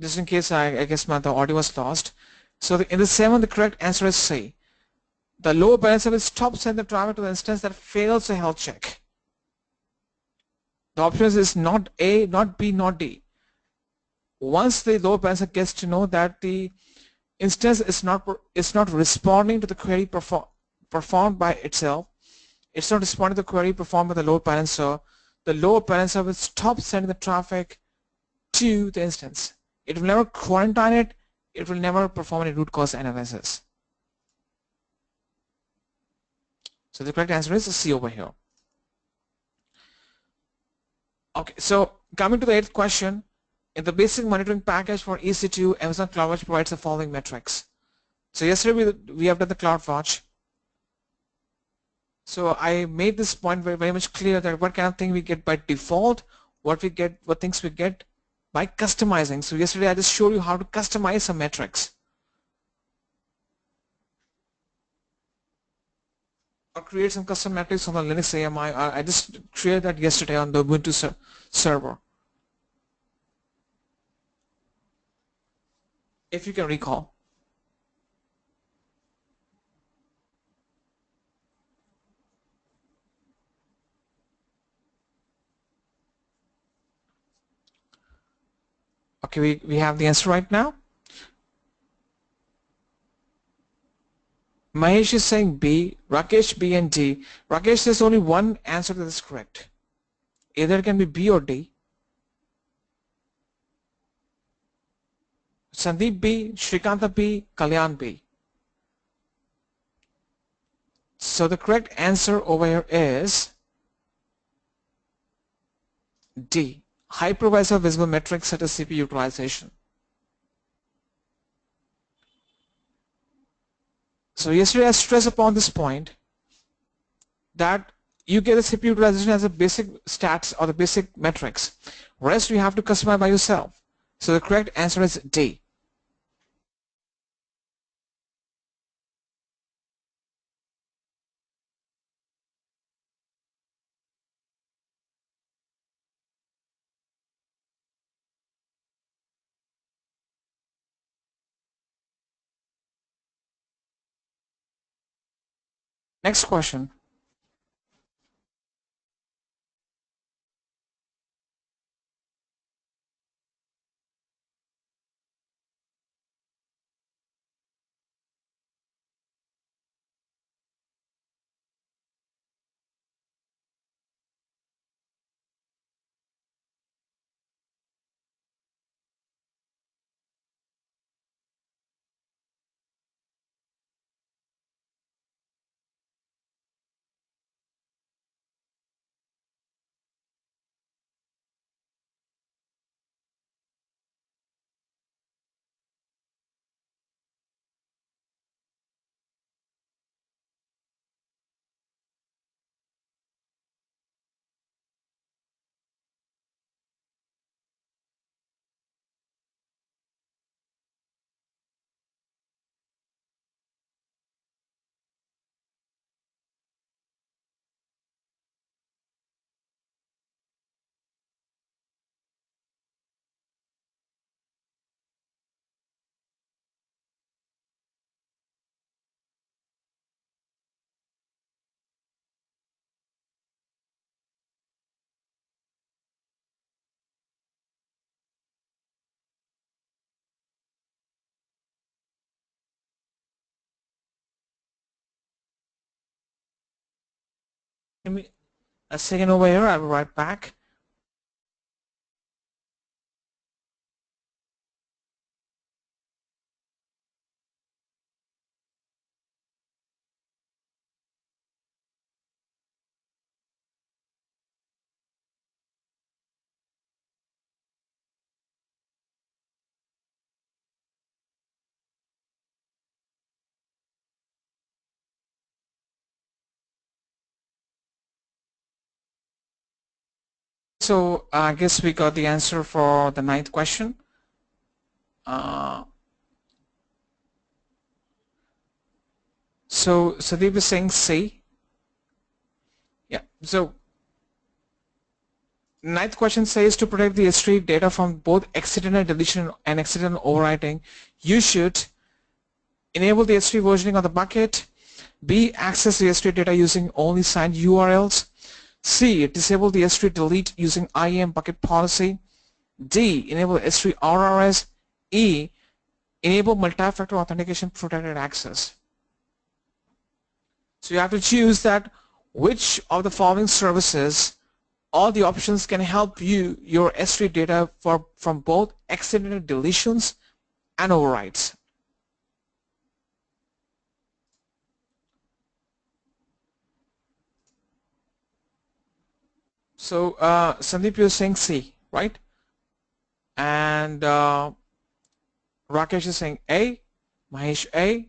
Just in case I guess the audio was lost. So in the 7, the correct answer is C. The load balancer will stop sending the traffic to the instance that fails the health check. The options is not A, not B, not D. Once the load balancer gets to know that the instance is not responding to the query performed by itself, it's not responding to the query performed by the load balancer, the load balancer will stop sending the traffic to the instance. It will never quarantine it. It will never perform any root cause analysis. So the correct answer is C over here. Okay, so coming to the 8th question, in the basic monitoring package for EC2, Amazon CloudWatch provides the following metrics. So yesterday we have done the CloudWatch. So I made this point very much clear that what kind of thing we get by default, what things we get by customizing. So yesterday I just showed you how to customize some metrics. Or create some custom metrics on the Linux AMI. I just created that yesterday on the Ubuntu server. If you can recall. Okay, we have the answer right now. Mahesh is saying B, Rakesh B and D. Rakesh, there's only one answer that is correct. Either it can be B or D. Sandeep B, Shrikanta B, Kalyan B. So the correct answer over here is D. Hypervisor visible metrics such as CPU utilization. So yesterday I stressed upon this point that you get the CPU utilization as a basic stats or the basic metrics. Rest you have to customize by yourself. So the correct answer is D. Next question. Give me a second over here, I'll be right back. So I guess we got the answer for the 9th question. So Sadeep is saying C. Yeah. So 9th question says to protect the S3 data from both accidental deletion and accidental overwriting, you should enable the S3 versioning of the bucket. B. Access the S3 data using only signed URLs. C. Disable the S3 delete using IAM bucket policy. D. Enable S3 RRS. E. Enable multi-factor authentication protected access. So you have to choose that which of the following services all the options can help you your S3 data from both accidental deletions and overrides. So Sandeep, you're saying C, right? And Rakesh is saying A, Mahesh A,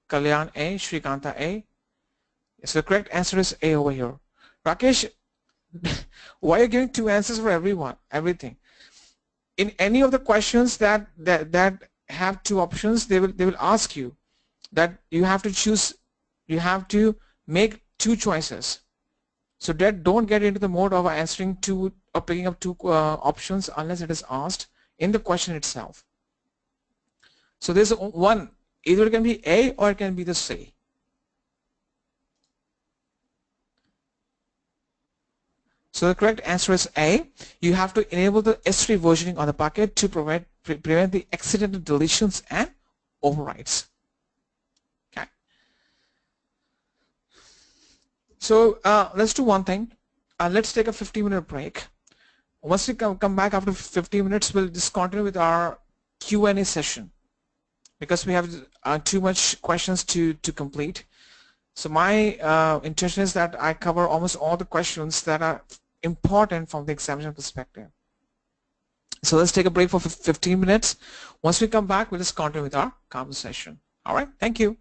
Kalyan A, Shrikanta A. So the correct answer is A over here. Rakesh, why are you giving two answers for everything? In any of the questions that have two options, they will ask you that you have to choose, you have to make two choices. So that don't get into the mode of answering two or picking up two options unless it is asked in the question itself. So there's one, either it can be A or it can be the C. So the correct answer is A. You have to enable the S3 versioning on the packet to prevent the accidental deletions and overrides. Okay. So let's do one thing. Let's take a 15-minute break. Once we come back after 15 minutes, we'll just continue with our Q&A session because we have too much questions to complete. So my intention is that I cover almost all the questions that are important from the examination perspective. So let's take a break for 15 minutes. Once we come back, we'll just continue with our conversation. All right, thank you.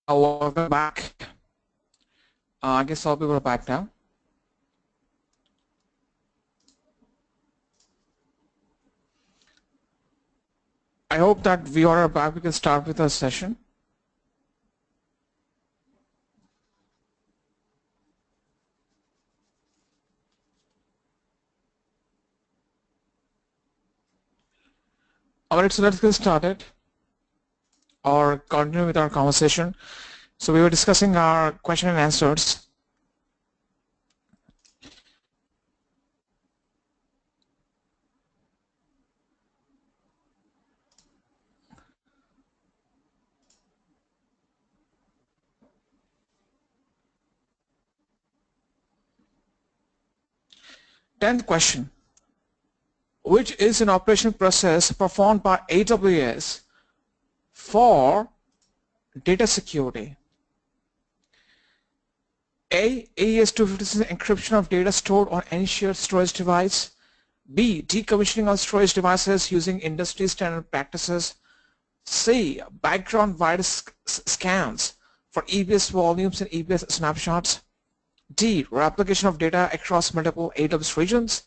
Welcome back. I guess all people are back now. I hope that we are back. We can start with our session. Alright, so let's get started or continue with our conversation. So we were discussing our question and answers. Tenth question. Which is an operation process performed by AWS for data security? A. AES 256 encryption of data stored on any shared storage device. B. Decommissioning of storage devices using industry standard practices. C. Background virus scans for EBS volumes and EBS snapshots. D. Replication of data across multiple AWS regions.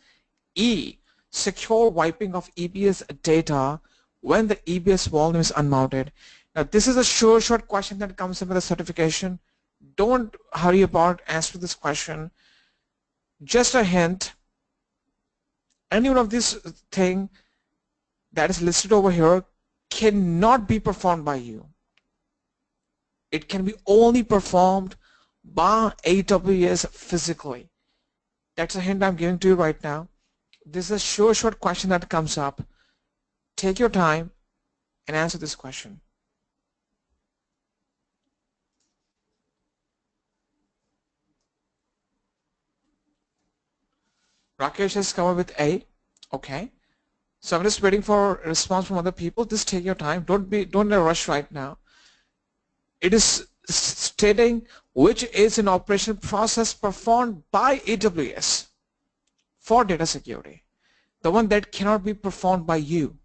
E. Secure wiping of EBS data when the EBS volume is unmounted. Now this is a sure short question that comes in with a certification. Don't hurry about answering this question. Just a hint, any one of these thing that is listed over here cannot be performed by you. It can be only performed by AWS physically. That's a hint I'm giving to you right now. This is a sure short question that comes up. Take your time and answer this question. Rakesh has come up with A. Okay. So I'm just waiting for a response from other people. Just take your time. Don't in a rush right now. It is stating which is an operation process performed by AWS for data security, the one that cannot be performed by you.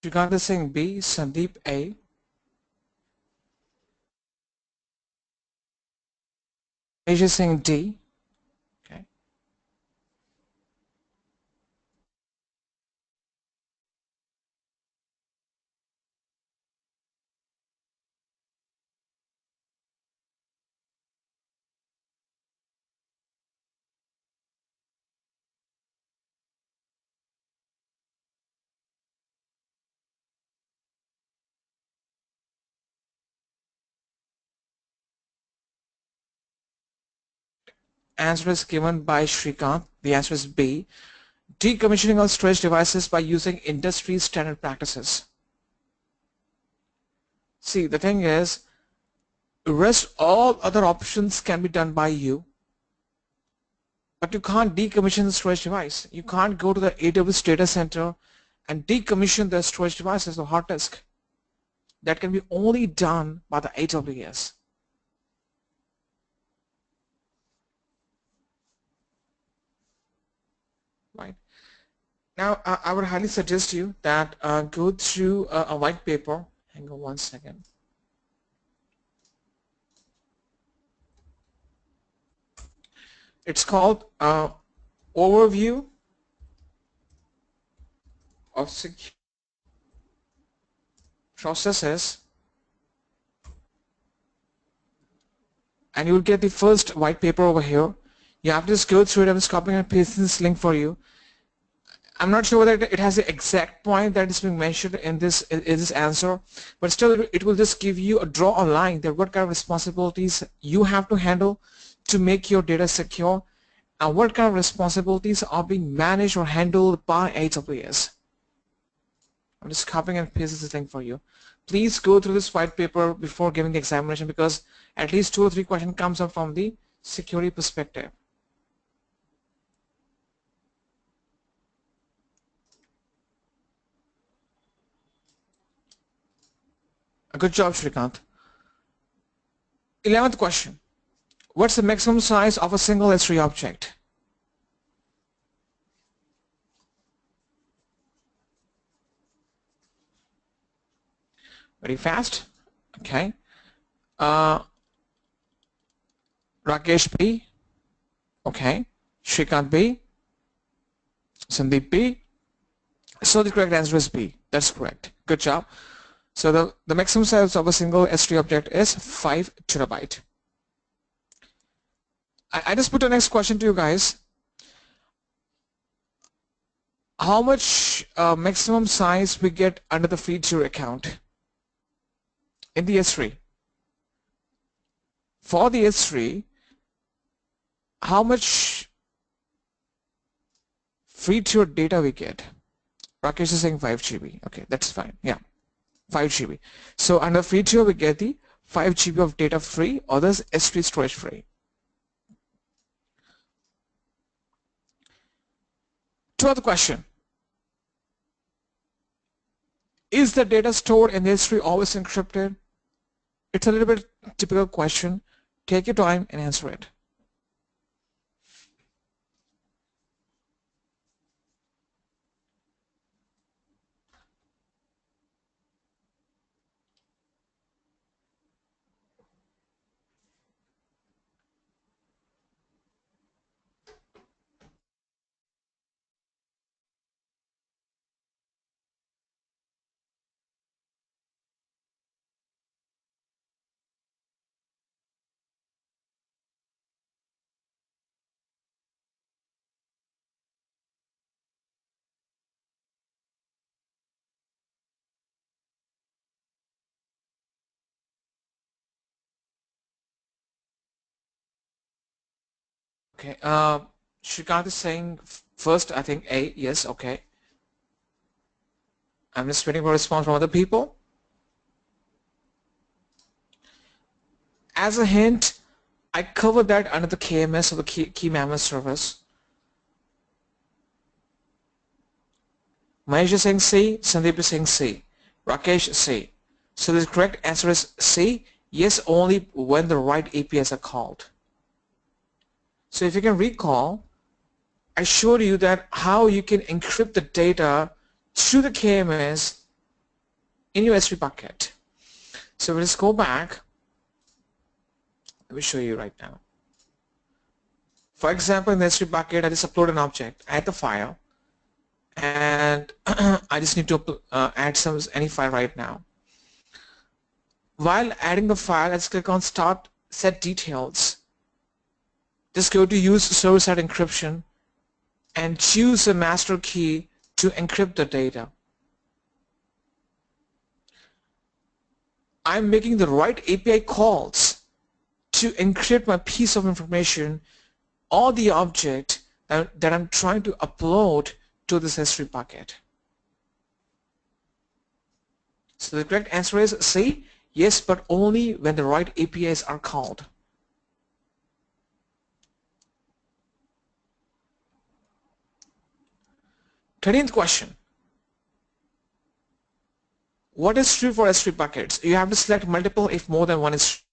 You got this saying B, Sandeep A. Asia saying D. Okay. Answer is given by Shrikant. The answer is B. Decommissioning of storage devices by using industry standard practices. See, the thing is, rest all other options can be done by you, but you can't decommission the storage device. You can't go to the AWS data center and decommission the storage devices or hard disk. That can be only done by the AWS. Right. Now, I would highly suggest you that go through a white paper. Hang on one second. It's called Overview of Secure Processes, and you will get the first white paper over here. You have to just go through it. I'm just copying and pasting this link for you. I'm not sure whether it has the exact point that is being mentioned in this answer, but still it will just give you draw a line that what kind of responsibilities you have to handle to make your data secure and what kind of responsibilities are being managed or handled by AWS. I'm just copying and pasting this link for you. Please go through this white paper before giving the examination because at least 2 or 3 questions comes up from the security perspective. Good job, Shrikant. 11th question. What's the maximum size of a single S3 object? Very fast. Okay. Rakesh B. Okay. Shrikant B. Sandeep B. So the correct answer is B. That's correct. Good job. So the maximum size of a single S3 object is 5 terabyte. I just put the next question to you guys. How much maximum size we get under the free tier account in the S3? For the S3, how much free tier data we get? Rakesh is saying 5 GB. Okay, that's fine. Yeah, 5 GB. So under free tier, we get the 5 GB of data free, others S3 storage free. To other question. Is the data stored in the S3 always encrypted? It's a little bit typical question. Take your time and answer it. Okay, Shrikant is saying first, I think A, yes, okay. I'm just waiting for a response from other people. As a hint, I covered that under the KMS or the key management service. Mahesh is saying C, Sandeep is saying C, Rakesh C. So the correct answer is C, yes, only when the right APIs are called. So if you can recall, I showed you that how you can encrypt the data through the KMS in your S3 bucket. So let's go back. Let me show you right now. For example, in the S3 bucket, I just upload an object, add the file, and I just need to add any file right now. While adding the file, let's click on Start Set Details. Just go to Use Server-Side Encryption and choose a master key to encrypt the data. I'm making the right API calls to encrypt my piece of information or the object that I'm trying to upload to this S3 bucket. So the correct answer is C, yes, but only when the right APIs are called. 13th question. What is true for S3 buckets? You have to select multiple if more than one is true.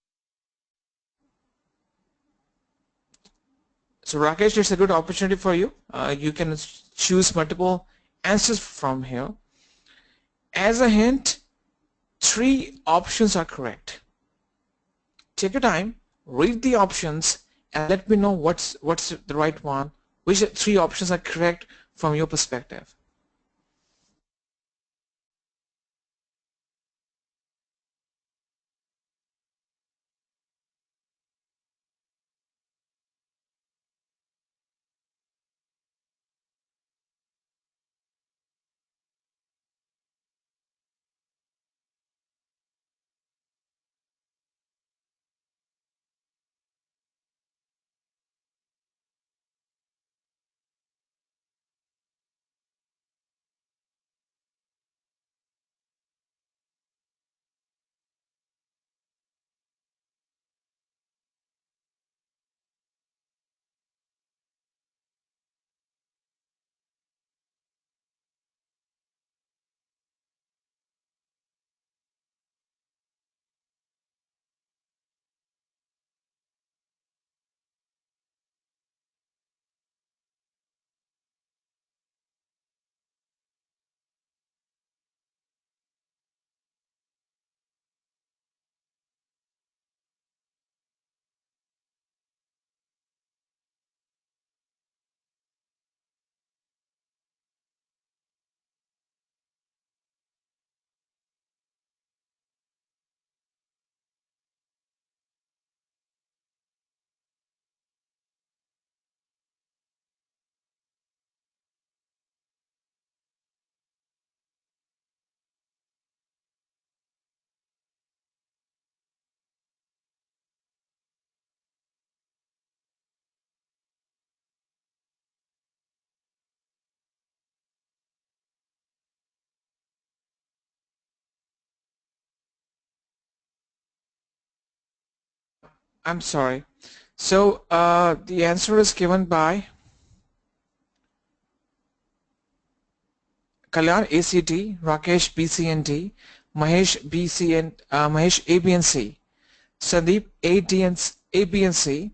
So Rakesh, it's a good opportunity for you. You can choose multiple answers from here. As a hint, 3 options are correct. Take your time, read the options, and let me know what's the right one, which 3 options are correct from your perspective. I'm sorry. So the answer is given by Kalyan ACD, Rakesh BC and D, Mahesh BC and Mahesh AB and C, Sandeep AD and AB and C.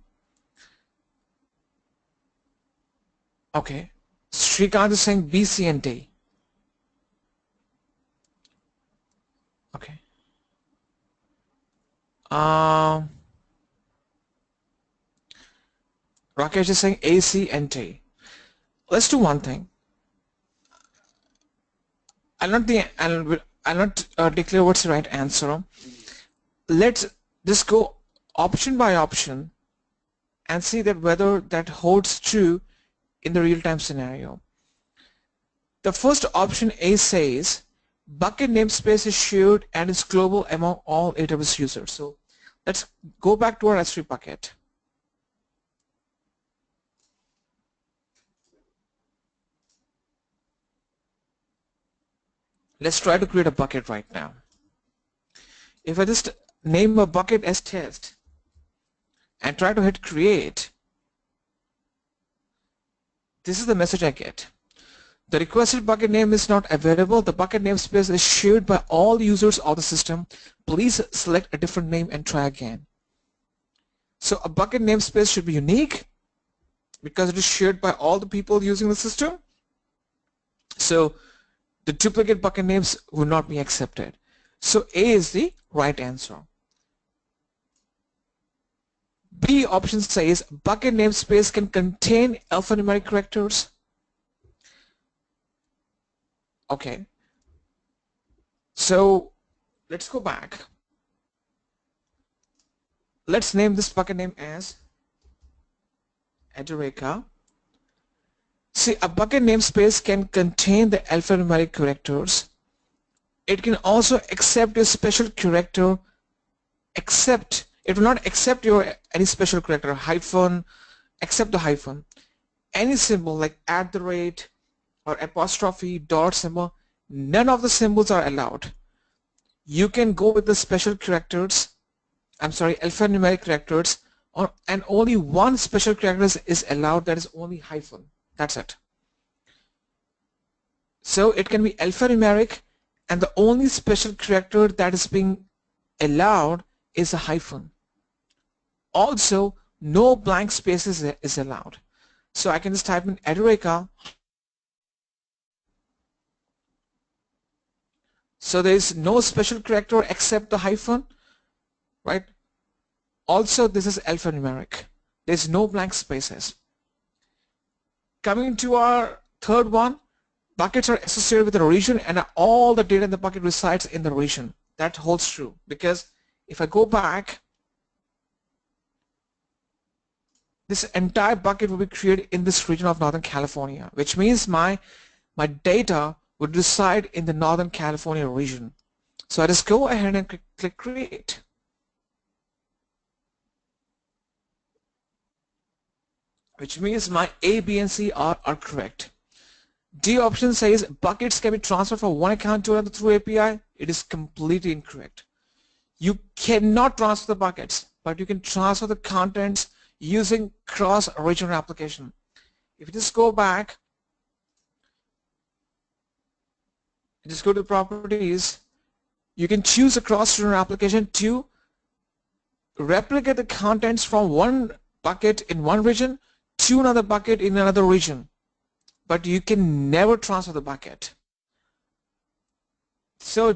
Okay, Shrikant is saying BC and D. Okay. Rakesh is saying AC and T. Let's do one thing. I'll not declare what's the right answer. Let's just go option by option and see that whether that holds true in the real-time scenario. The first option A says bucket namespace is shared and is global among all AWS users. So let's go back to our S3 bucket. Let's try to create a bucket right now. If I just name a bucket as test and try to hit create, this is the message I get. The requested bucket name is not available. The bucket namespace is shared by all users of the system. Please select a different name and try again. So a bucket namespace should be unique because it is shared by all the people using the system. So the duplicate bucket names will not be accepted. So A is the right answer. B option says bucket namespace can contain alphanumeric characters. Okay. So let's go back. Let's name this bucket name as Adoreka. See, a bucket namespace can contain the alphanumeric characters. It can also accept your special character, except it will not accept your any special character, hyphen, except the hyphen. Any symbol like @ or apostrophe, dot symbol, none of the symbols are allowed. You can go with the special characters, alphanumeric characters, and only one special character is allowed, that is only hyphen. That's it. So it can be alphanumeric and the only special character that is being allowed is a hyphen. Also, no blank spaces is allowed. So I can just type in Adoreka. So there is no special character except the hyphen, right? Also, this is alphanumeric. There is no blank spaces. Coming to our third one, buckets are associated with a region and all the data in the bucket resides in the region. That holds true because if I go back, this entire bucket will be created in this region of Northern California, which means my data would reside in the Northern California region. So I just go ahead and click create. Which means my A, B, and C are correct. D option says buckets can be transferred from one account to another through API. It is completely incorrect. You cannot transfer the buckets, but you can transfer the contents using cross-regional application. If you just go back, just go to properties, you can choose a cross-regional application to replicate the contents from one bucket in one region to another bucket in another region, but you can never transfer the bucket. So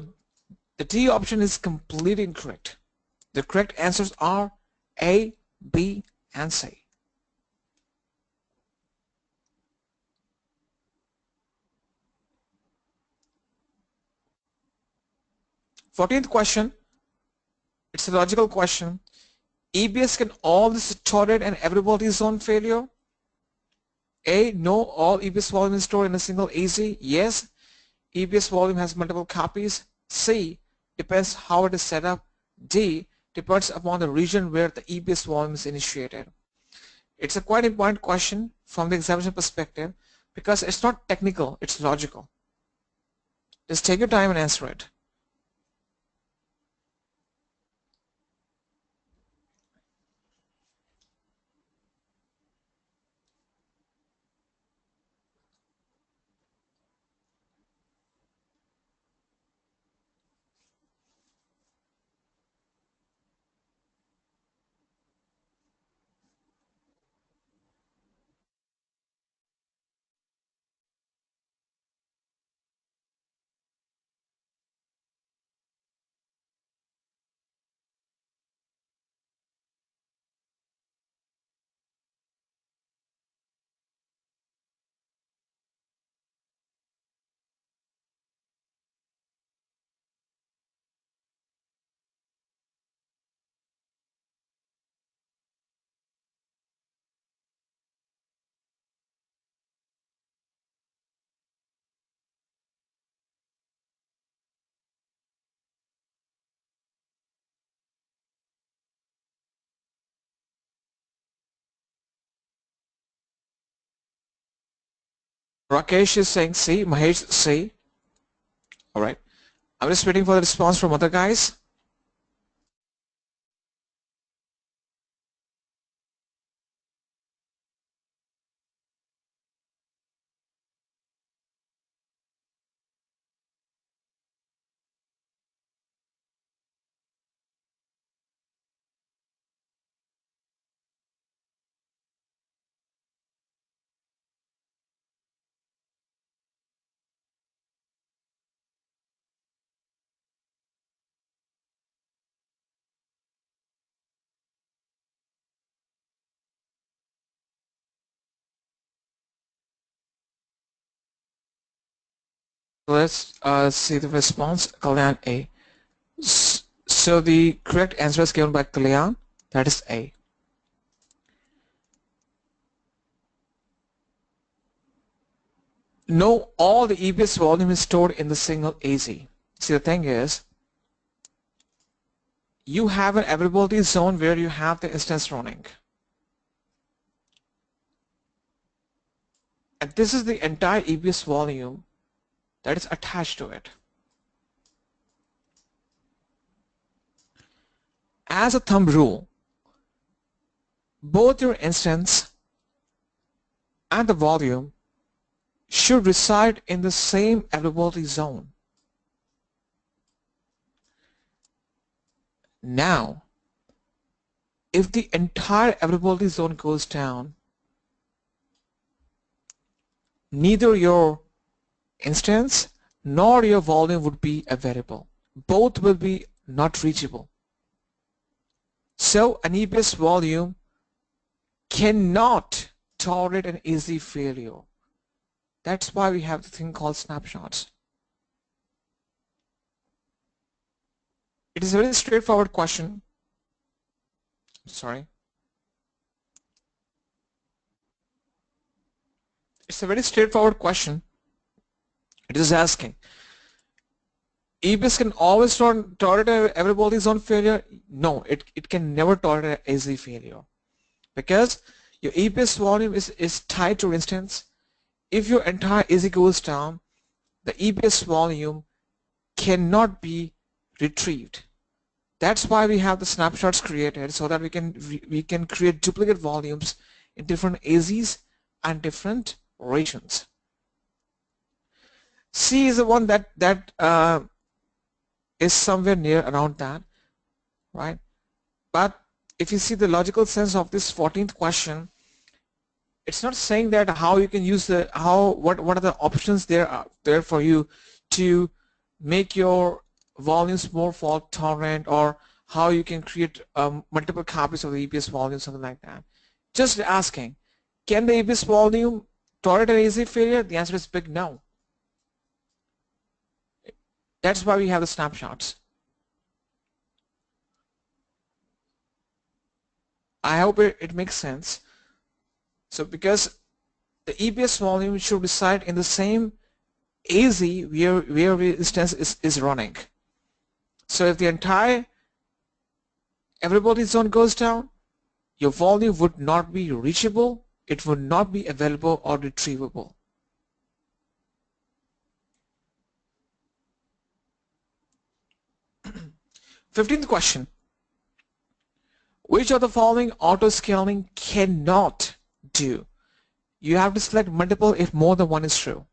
the D option is completely incorrect. The correct answers are A, B, and C. Fourteenth question, it's a logical question. EBS can always tolerate an availability zone failure? A, no, all EBS volume is stored in a single AZ. Yes, EBS volume has multiple copies. C, depends how it is set up. D, depends upon the region where the EBS volume is initiated. It's a quite important question from the examination perspective because it's not technical, it's logical. Just take your time and answer it. Rakesh is saying C. Mahesh C. Alright. I'm just waiting for the response from other guys. Let's see the response. Kalyan A. So the correct answer is given by Kalyan. That is A. No, all the EBS volume is stored in the single AZ. See, the thing is, you have an availability zone where you have the instance running. And this is the entire EBS volume that is attached to it. As a thumb rule, both your instance and the volume should reside in the same availability zone. Now, if the entire availability zone goes down, neither your instance nor your volume would be available. Both will be not reachable. So an EBS volume cannot tolerate an easy failure. That's why we have the thing called snapshots. It is a very straightforward question. Sorry. It's a very straightforward question. It is asking, EBS can always tolerate availability zone failure? No, it can never tolerate an AZ failure, because your EBS volume is tied to instance. If your entire AZ goes down, the EBS volume cannot be retrieved. That's why we have the snapshots created, so that we can create duplicate volumes in different AZs and different regions. C is the one that is somewhere near around that, right? But if you see the logical sense of this 14th question, it's not saying that how you can use what are the options there for you to make your volumes more fault tolerant, or how you can create multiple copies of the EBS volume, something like that. Just asking, can the EBS volume tolerate an AZ failure? The answer is big no. That's why we have the snapshots. I hope it makes sense. So because the EBS volume should reside in the same AZ where the instance is running. So if the entire availability zone goes down, your volume would not be reachable, it would not be available or retrievable. 15th question. Which of the following auto-scaling cannot do? You have to select multiple if more than one is true.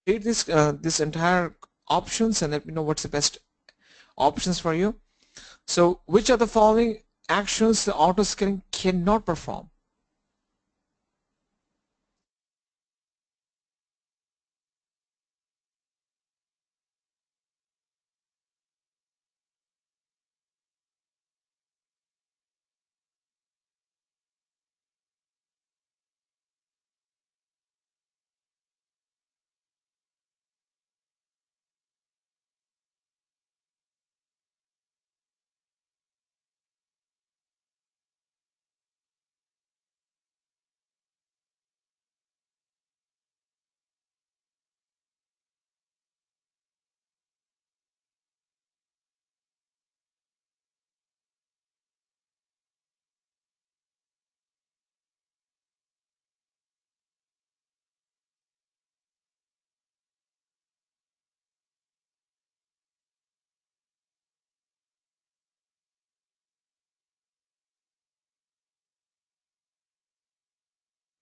Read this entire options and let me know what's the best options for you. So which of the following actions the auto-scaling cannot perform?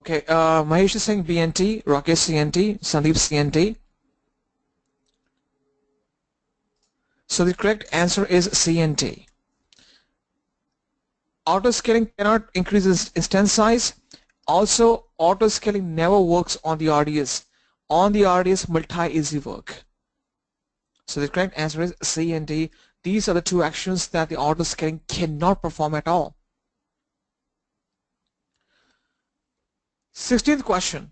Okay, Mahesh is saying BNT, Rakesh CNT, Sandeep CNT. So the correct answer is CNT. Auto-scaling cannot increase its instance size. Also, auto-scaling never works on the RDS. On the RDS, multi-easy work. So the correct answer is C and D. These are the two actions that the auto-scaling cannot perform at all. 16th question.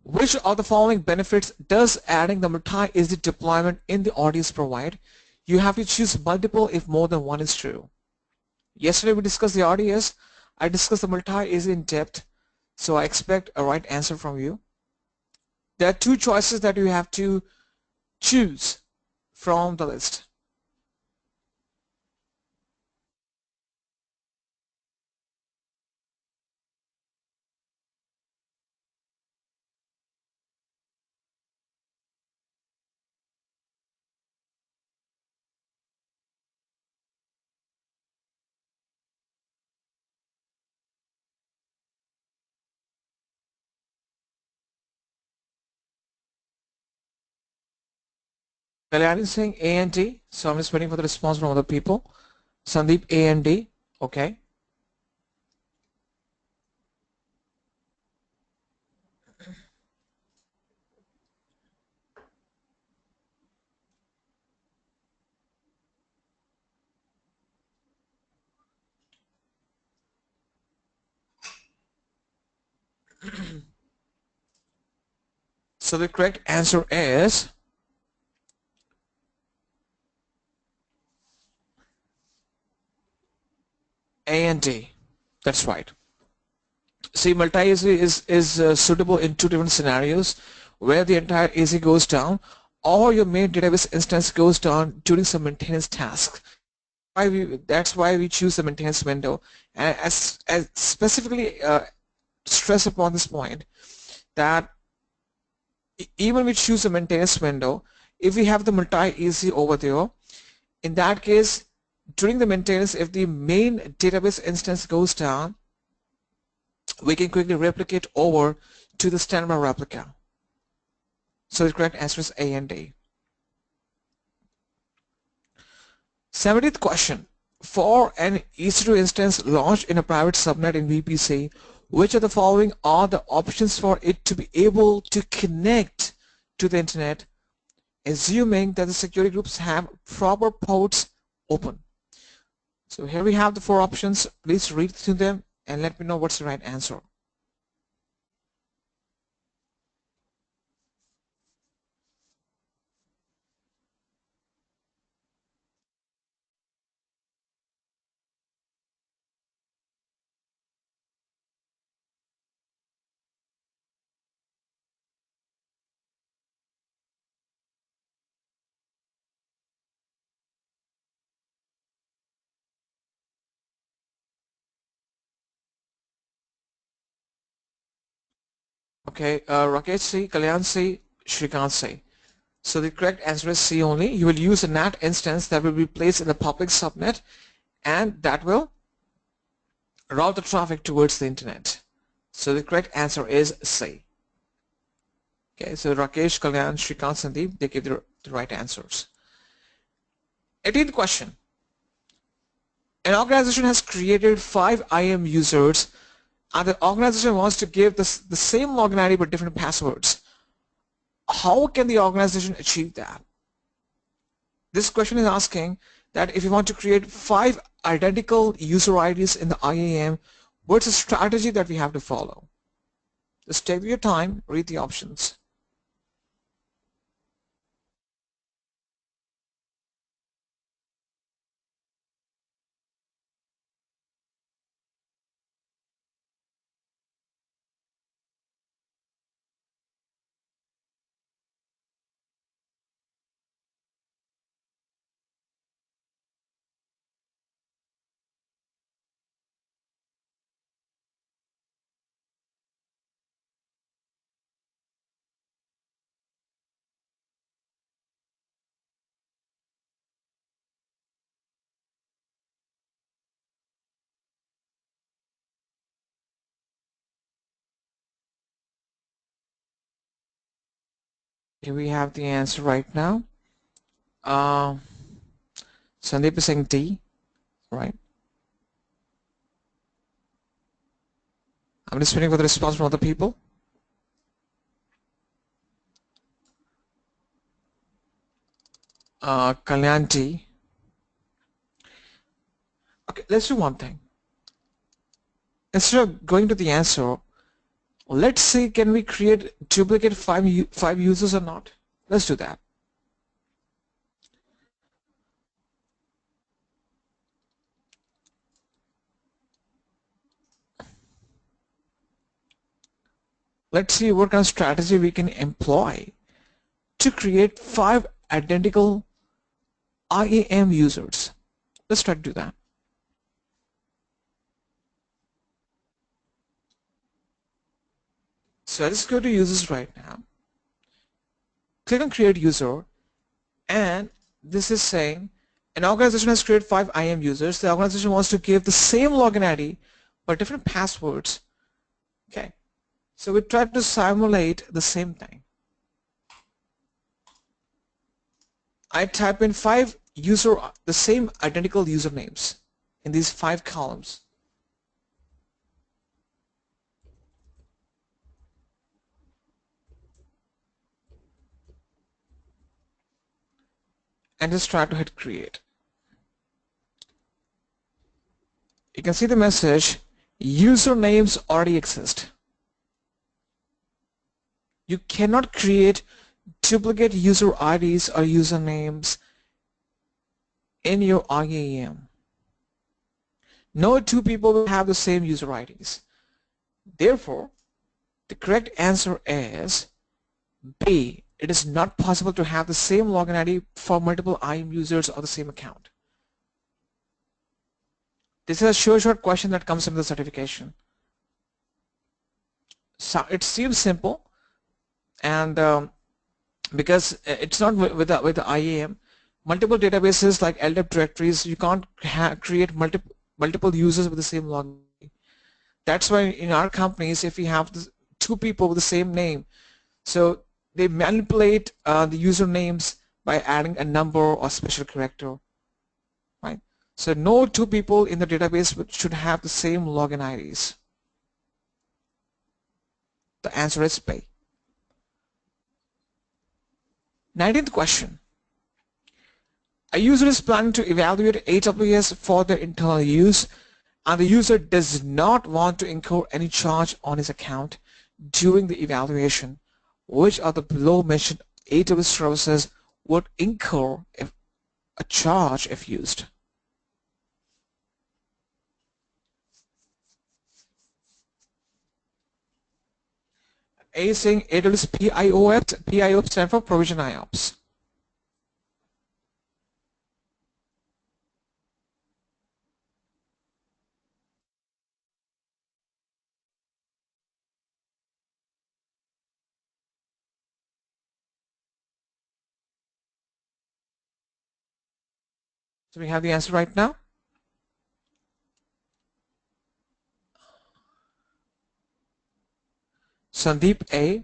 Which of the following benefits does adding the multi-easy deployment in the RDS provide? You have to choose multiple if more than one is true. Yesterday we discussed the RDS. I discussed the multi-easy in depth. So I expect a right answer from you. There are two choices that you have to choose from the list. Kalyani is saying A and D, so I'm just waiting for the response from other people. Sandeep, A and D, okay. So the correct answer is A and D. That's right. See, multi-easy is suitable in two different scenarios where the entire easy goes down or your main database instance goes down during some maintenance task. That's why we choose the maintenance window. And as specifically stress upon this point that even we choose a maintenance window, if we have the multi-easy over there, in that case, during the maintenance, if the main database instance goes down, we can quickly replicate over to the standby replica. So the correct answer is A and D. 70th question. For an EC2 instance launched in a private subnet in VPC, which of the following are the options for it to be able to connect to the internet, assuming that the security groups have proper ports open? So here we have the four options. Please read through them and let me know what's the right answer. Okay, Rakesh C, Kalyan C, Shrikant C. So the correct answer is C only. You will use a NAT instance that will be placed in the public subnet and that will route the traffic towards the internet. So the correct answer is C. Okay, so Rakesh, Kalyan, Shrikant, Sandeep, they give the right answers. 18th question. An organization has created 5 IAM users and the organization wants to give the same login ID but different passwords. How can the organization achieve that? This question is asking that if you want to create 5 identical user IDs in the IAM, what's the strategy that we have to follow? Just take your time, read the options. Here we have the answer right now. Sandeep is saying D, right? I'm just waiting for the response from other people. Kalyan D. Okay, let's do one thing. Instead of going to the answer, let's see, can we create duplicate five users or not? Let's do that. Let's see what kind of strategy we can employ to create 5 identical IAM users. Let's try to do that. So let's go to users right now. Click on create user, and this is saying an organization has created 5 IAM users. The organization wants to give the same login ID but different passwords. Okay. So we try to simulate the same thing. I type in 5 the same identical usernames in these 5 columns. And just try to hit create. You can see the message, usernames already exist. You cannot create duplicate user IDs or usernames in your IAM. No 2 people will have the same user IDs. Therefore, the correct answer is B. It is not possible to have the same login ID for multiple IAM users of the same account. This is a short question that comes from the certification. So it seems simple, and because it's not with the IAM, multiple databases like LDAP directories, you can't create multiple users with the same login. That's why in our companies, if we have 2 people with the same name, so they manipulate the usernames by adding a number or special character, right? So no 2 people in the database should have the same login IDs. The answer is B. 19th question. A user is planning to evaluate AWS for their internal use, and the user does not want to incur any charge on his account during the evaluation. Which of the below mentioned AWS services would incur a charge if used? A is saying AWS PIOPS. PIOPS stands for Provision IOPS. So we have the answer right now. Sandeep A,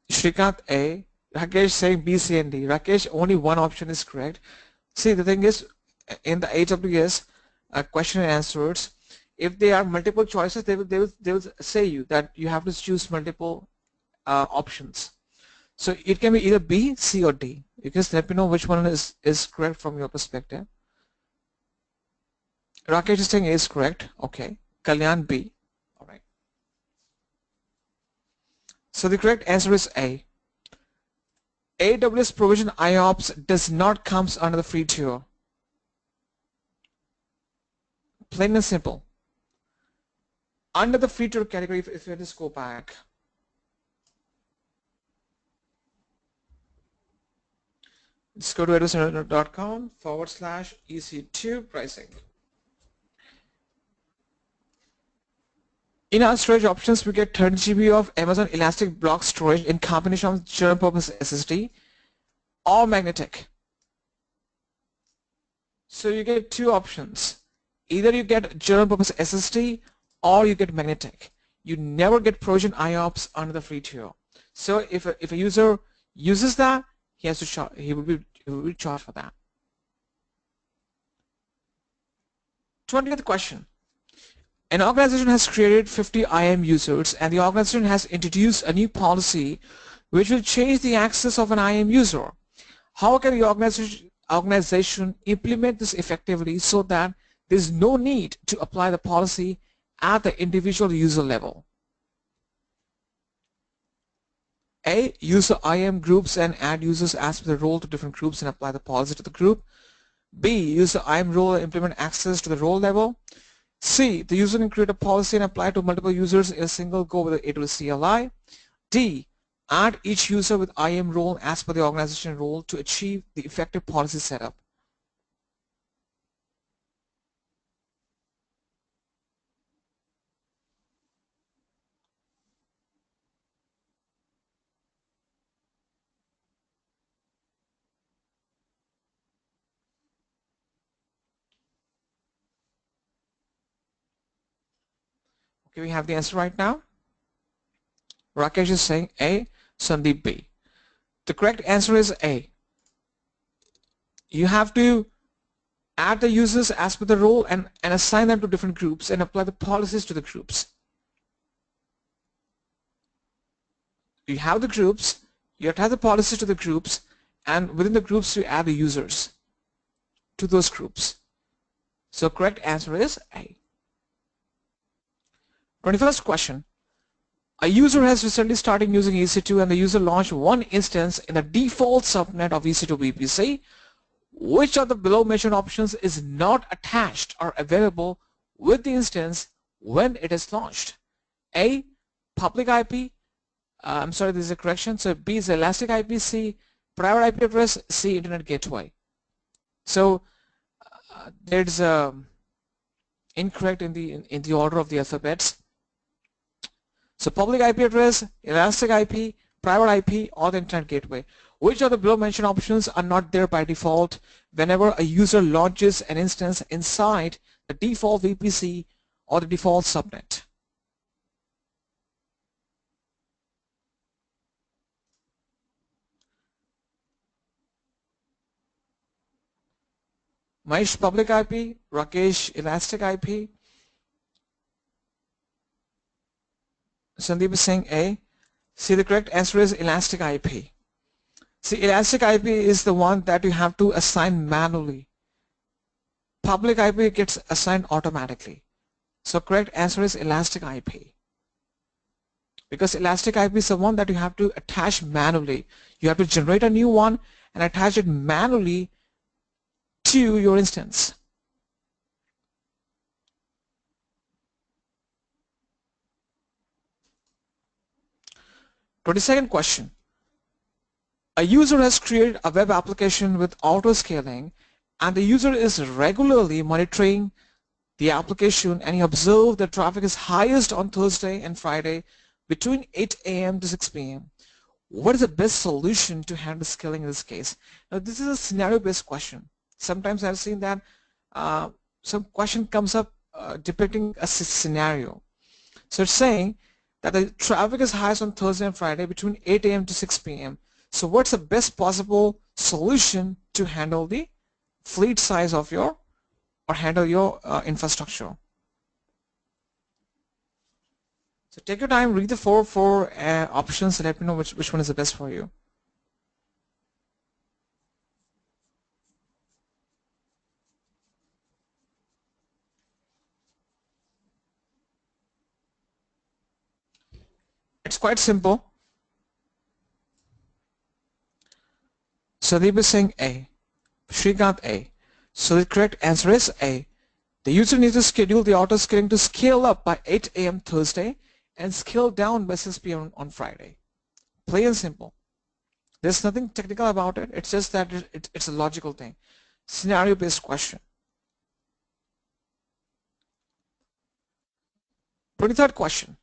Shrikant A, Rakesh saying B, C, and D. Rakesh, only one option is correct. See, the thing is, in the AWS question and answers, if there are multiple choices, they will say you that you have to choose multiple options. So it can be either B, C, or D. You just let me know which one is correct from your perspective. Rakesh is saying A is correct. Okay. Kalyan B. All right. So the correct answer is A. AWS Provision IOPS does not come under the free tier. Plain and simple. Under the free tier category, if you just go back, let's go to awscom/EC2 pricing. In our storage options, we get 30 GB of Amazon Elastic Block Storage in combination with general purpose SSD or magnetic. So you get 2 options. Either you get general purpose SSD or you get magnetic. You never get Provision IOPS under the free tier. So if a user uses that, he has to charge. He will be charged for that. 20th question. An organization has created 50 IAM users, and the organization has introduced a new policy which will change the access of an IAM user. How can the organization implement this effectively so that there is no need to apply the policy at the individual user level? A. Use the IAM groups and add users as per the role to different groups and apply the policy to the group. B. Use the IAM role and implement access to the role level. C. The user can create a policy and apply to multiple users in a single go with the AWS CLI. D. Add each user with IAM role as per the organization role to achieve the effective policy setup. Okay, we have the answer right now. Rakesh is saying A, Sandeep B. The correct answer is A. You have to add the users as per the role and assign them to different groups and apply the policies to the groups. You have the groups, you have to have the policies to the groups, and within the groups you add the users to those groups. So correct answer is A. 21st question. A user has recently started using EC2 and the user launched one instance in the default subnet of EC2 VPC. Which of the below mentioned options is not attached or available with the instance when it is launched? A. Public IP. I'm sorry, this is a correction. So B is elastic IP. C. Private IP address. C. Internet gateway. So there's incorrect in the order of the alphabets. So public IP address, elastic IP, private IP, or the internet gateway. Which of the below mentioned options are not there by default whenever a user launches an instance inside the default VPC or the default subnet? Mahesh, public IP, Rakesh, elastic IP. Sandeep is saying A. See, the correct answer is elastic IP. See, elastic IP is the one that you have to assign manually. Public IP gets assigned automatically. So correct answer is elastic IP. Because elastic IP is the one that you have to attach manually. You have to generate a new one and attach it manually to your instance. Twenty-second question. A user has created a web application with auto-scaling and the user is regularly monitoring the application and he observed that traffic is highest on Thursday and Friday between 8 a.m. to 6 p.m. What is the best solution to handle scaling in this case? Now this is a scenario-based question. Sometimes I've seen that some question comes up depicting a scenario. So it's saying that the traffic is highest on Thursday and Friday between 8 a.m. to 6 p.m. So what's the best possible solution to handle the fleet size of your or handle your infrastructure? So take your time, read the four options and let me know which one is the best for you. It's quite simple. Sandeep is saying A. Shrikant A. So the correct answer is A. The user needs to schedule the auto scaling to scale up by 8 a.m. Thursday and scale down by 6 p.m. on Friday. Plain and simple. There's nothing technical about it. It's just that it's a logical thing. Scenario-based question. 23rd question.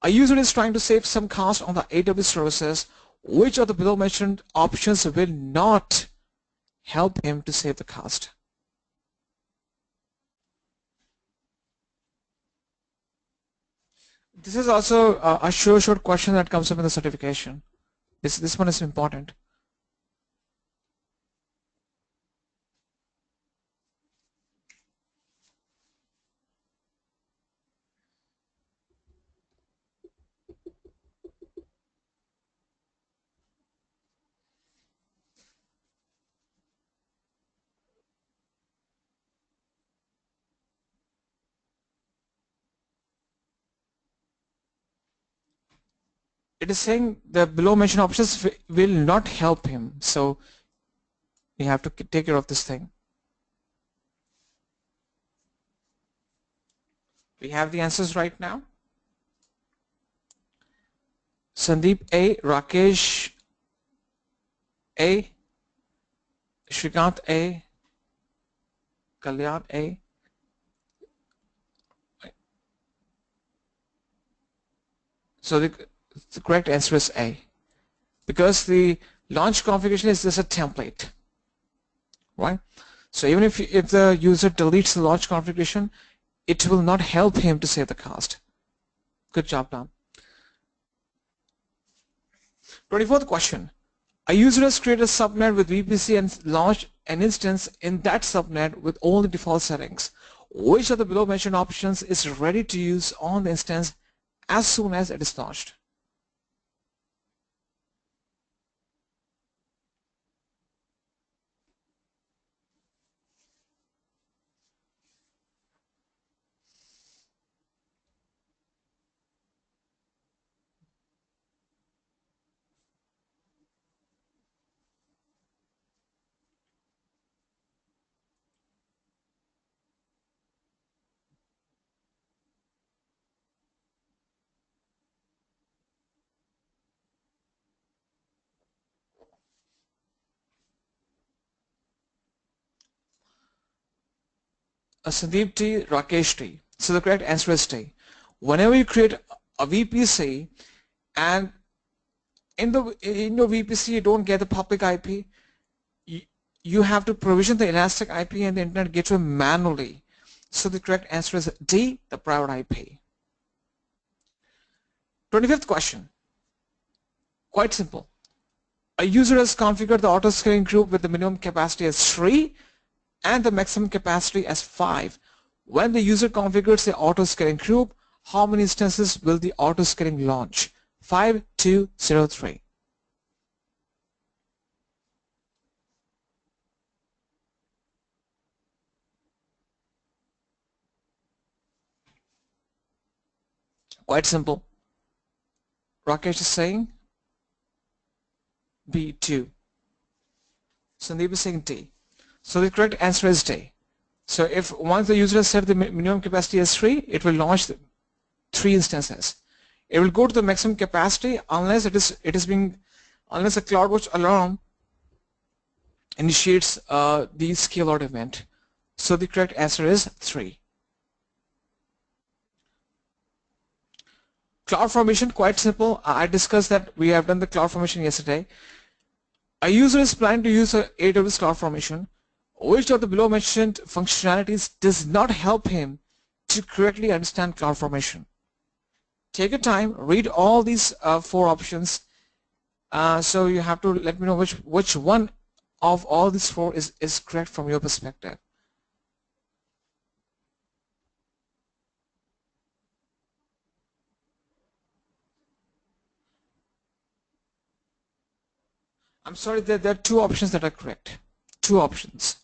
A user is trying to save some cost on the AWS services. Which of the below mentioned options will not help him to save the cost? This is also a short question that comes up in the certification. This one is important. It is saying the below mentioned options will not help him, so we have to take care of this thing. We have the answers right now. Sandeep A, Rakesh A, Shrikant A, Kalyan A. So the correct answer is A, because the launch configuration is just a template, right? So even if the user deletes the launch configuration, it will not help him to save the cost. Good job done. 24th question. A user has created a subnet with VPC and launched an instance in that subnet with all the default settings. Which of the below mentioned options is ready to use on the instance as soon as it is launched? Sandeep T, Rakesh T. So the correct answer is T. Whenever you create a VPC and in your VPC you don't get the public IP, you have to provision the elastic IP and the Internet Gateway manually. So the correct answer is D, the private IP. 25th question. Quite simple. A user has configured the auto-scaling group with the minimum capacity as 3 and the maximum capacity as 5. When the user configures the auto-scaling group, how many instances will the auto-scaling launch? 5, 2, 0, 3. Quite simple. Rakesh is saying B, 2. Sandeep is saying D. So the correct answer is D. So if once the user has set the minimum capacity as 3, it will launch 3 instances. It will go to the maximum capacity unless unless the CloudWatch alarm initiates the scale out event. So the correct answer is 3. CloudFormation, quite simple. I discussed that. We have done the CloudFormation yesterday. A user is planning to use a AWS CloudFormation. Which of the below mentioned functionalities does not help him to correctly understand CloudFormation? Take your time, read all these 4 options. So you have to let me know which one of all these 4 is correct from your perspective. I'm sorry, there are 2 options that are correct. 2 options.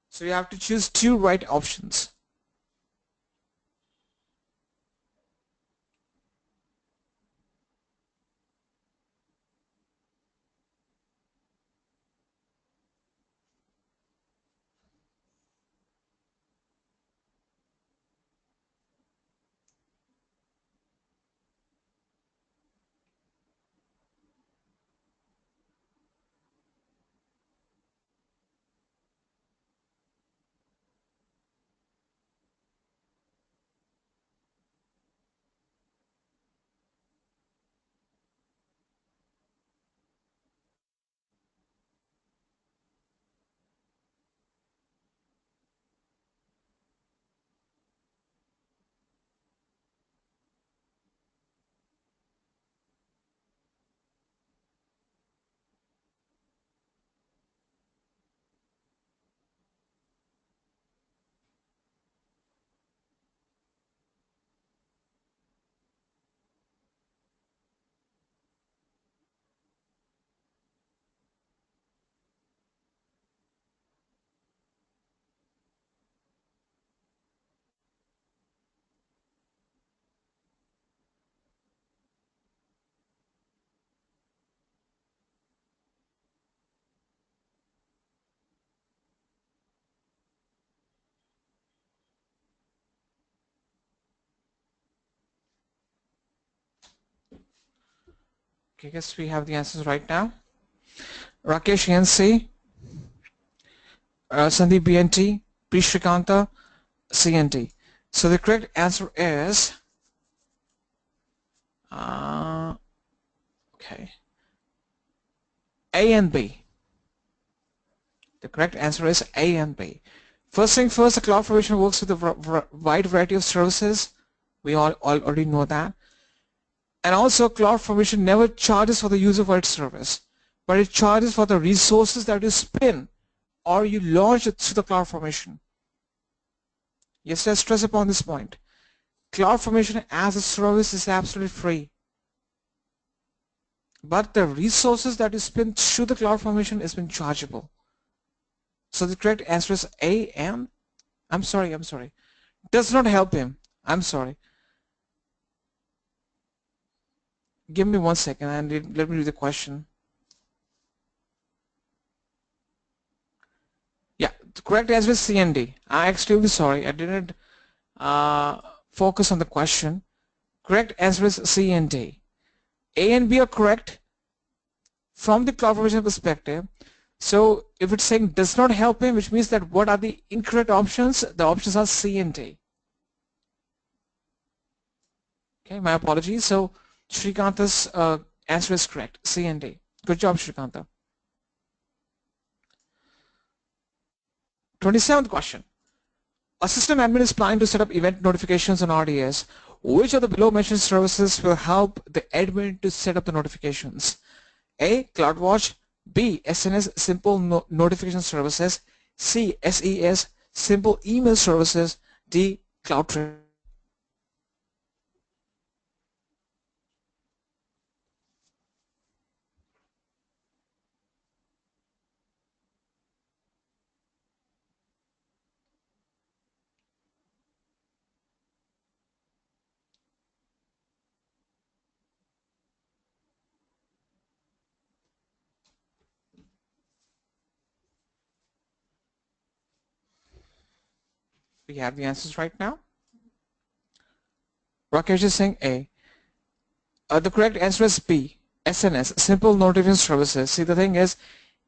So you have to choose 2 right options. Okay, guess we have the answers right now. Rakesh NC, Sandeep BNT, P. Shrikanta, CNT. So the correct answer is okay, A and B. The correct answer is A and B. First thing first, the cloud formation works with a wide variety of services. We all already know that. And also, cloud formation never charges for the use of its service, but it charges for the resources that you spin or you launch it through the cloud formation. Yes, let's stress upon this point. Cloud formation as a service is absolutely free, but the resources that you spin through the cloud formation is been chargeable. So the correct answer is A and I'm sorry. Does not help him. I'm sorry. Give me 1 second and let me read the question. Yeah, the correct answer is C and D. I'm extremely sorry. I didn't focus on the question. Correct answer is C and D. A and B are correct from the cloud formation perspective. So if it's saying does not help him, which means that what are the incorrect options? The options are C and D. Okay, my apologies. So Shrikanta's answer is correct, C and D. Good job, Shrikanta. 27th question. A system admin is planning to set up event notifications on RDS. Which of the below mentioned services will help the admin to set up the notifications? A. CloudWatch, B. SNS Simple Notification Services, C. SES Simple Email Services, D. CloudTrail. We have the answers right now. Rakesh is saying A. The correct answer is B. SNS, Simple Notification Services. See, the thing is,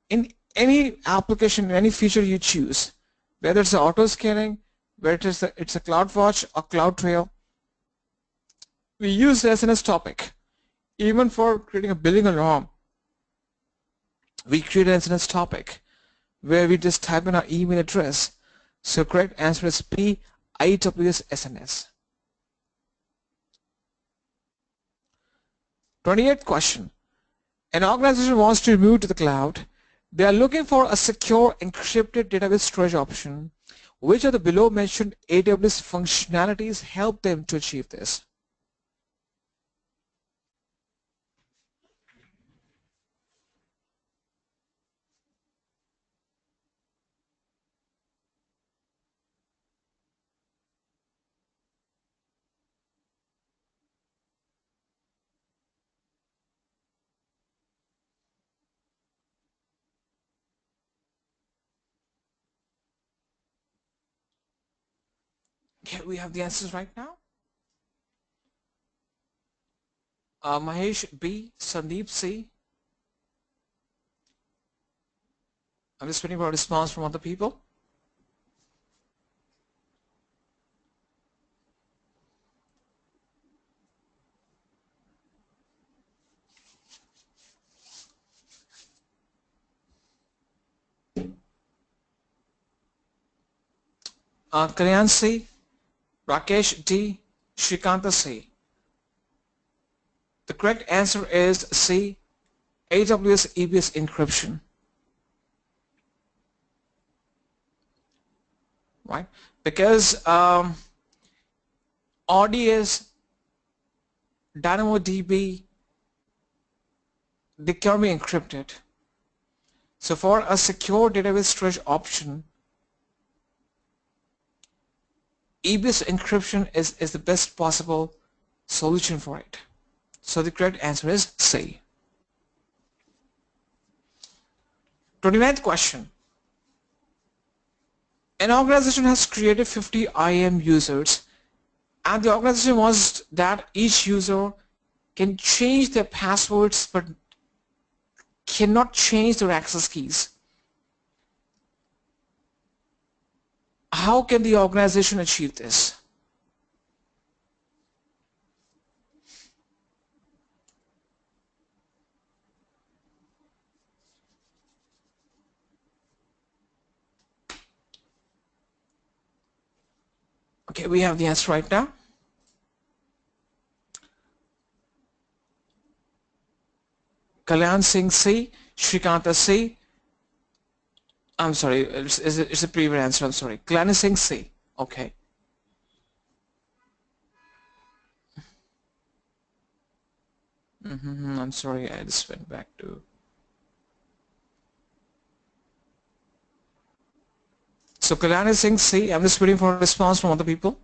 in any application, any feature you choose, whether it's auto scaling, whether it's a CloudWatch or CloudTrail, we use the SNS topic. Even for creating a billing alarm, we create an SNS topic where we just type in our email address. So correct answer is B, AWS SNS. 28th question. An organization wants to move to the cloud. They are looking for a secure encrypted database storage option. Which of the below mentioned AWS functionalities help them to achieve this? Okay, we have the answers right now. Mahesh B, Sandeep C. I'm just waiting for a response from other people. Kalyan C, Rakesh D, Shrikanta C. The correct answer is C, AWS EBS encryption. Right? Because RDS, DynamoDB, they can be encrypted. So for a secure database storage option, EBS encryption is the best possible solution for it. So the correct answer is C. 29th question. An organization has created 50 IAM users and the organization wants that each user can change their passwords but cannot change their access keys. How can the organization achieve this? Okay, we have the answer right now. Kalyan Singh C, Shrikanta C. I'm sorry, it's a previous answer, I'm sorry. Kalyan Singh C, okay. I'm sorry, I just went back to. So Kalyan Singh C, I'm just waiting for a response from other people.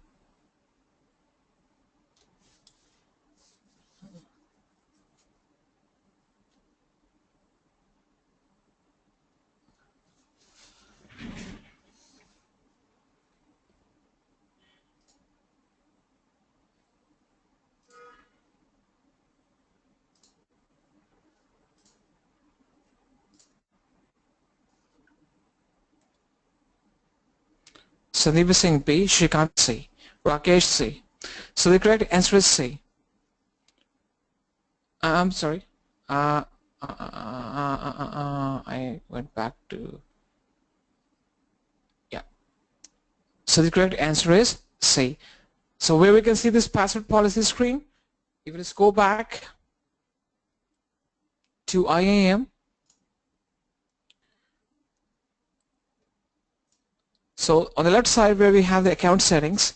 Sandeep Singh B, Shrikant C, Rakesh C. So the correct answer is C. I'm sorry. I went back to. Yeah. So the correct answer is C. So where we can see this password policy screen, if we just go back to IAM. So on the left side where we have the account settings,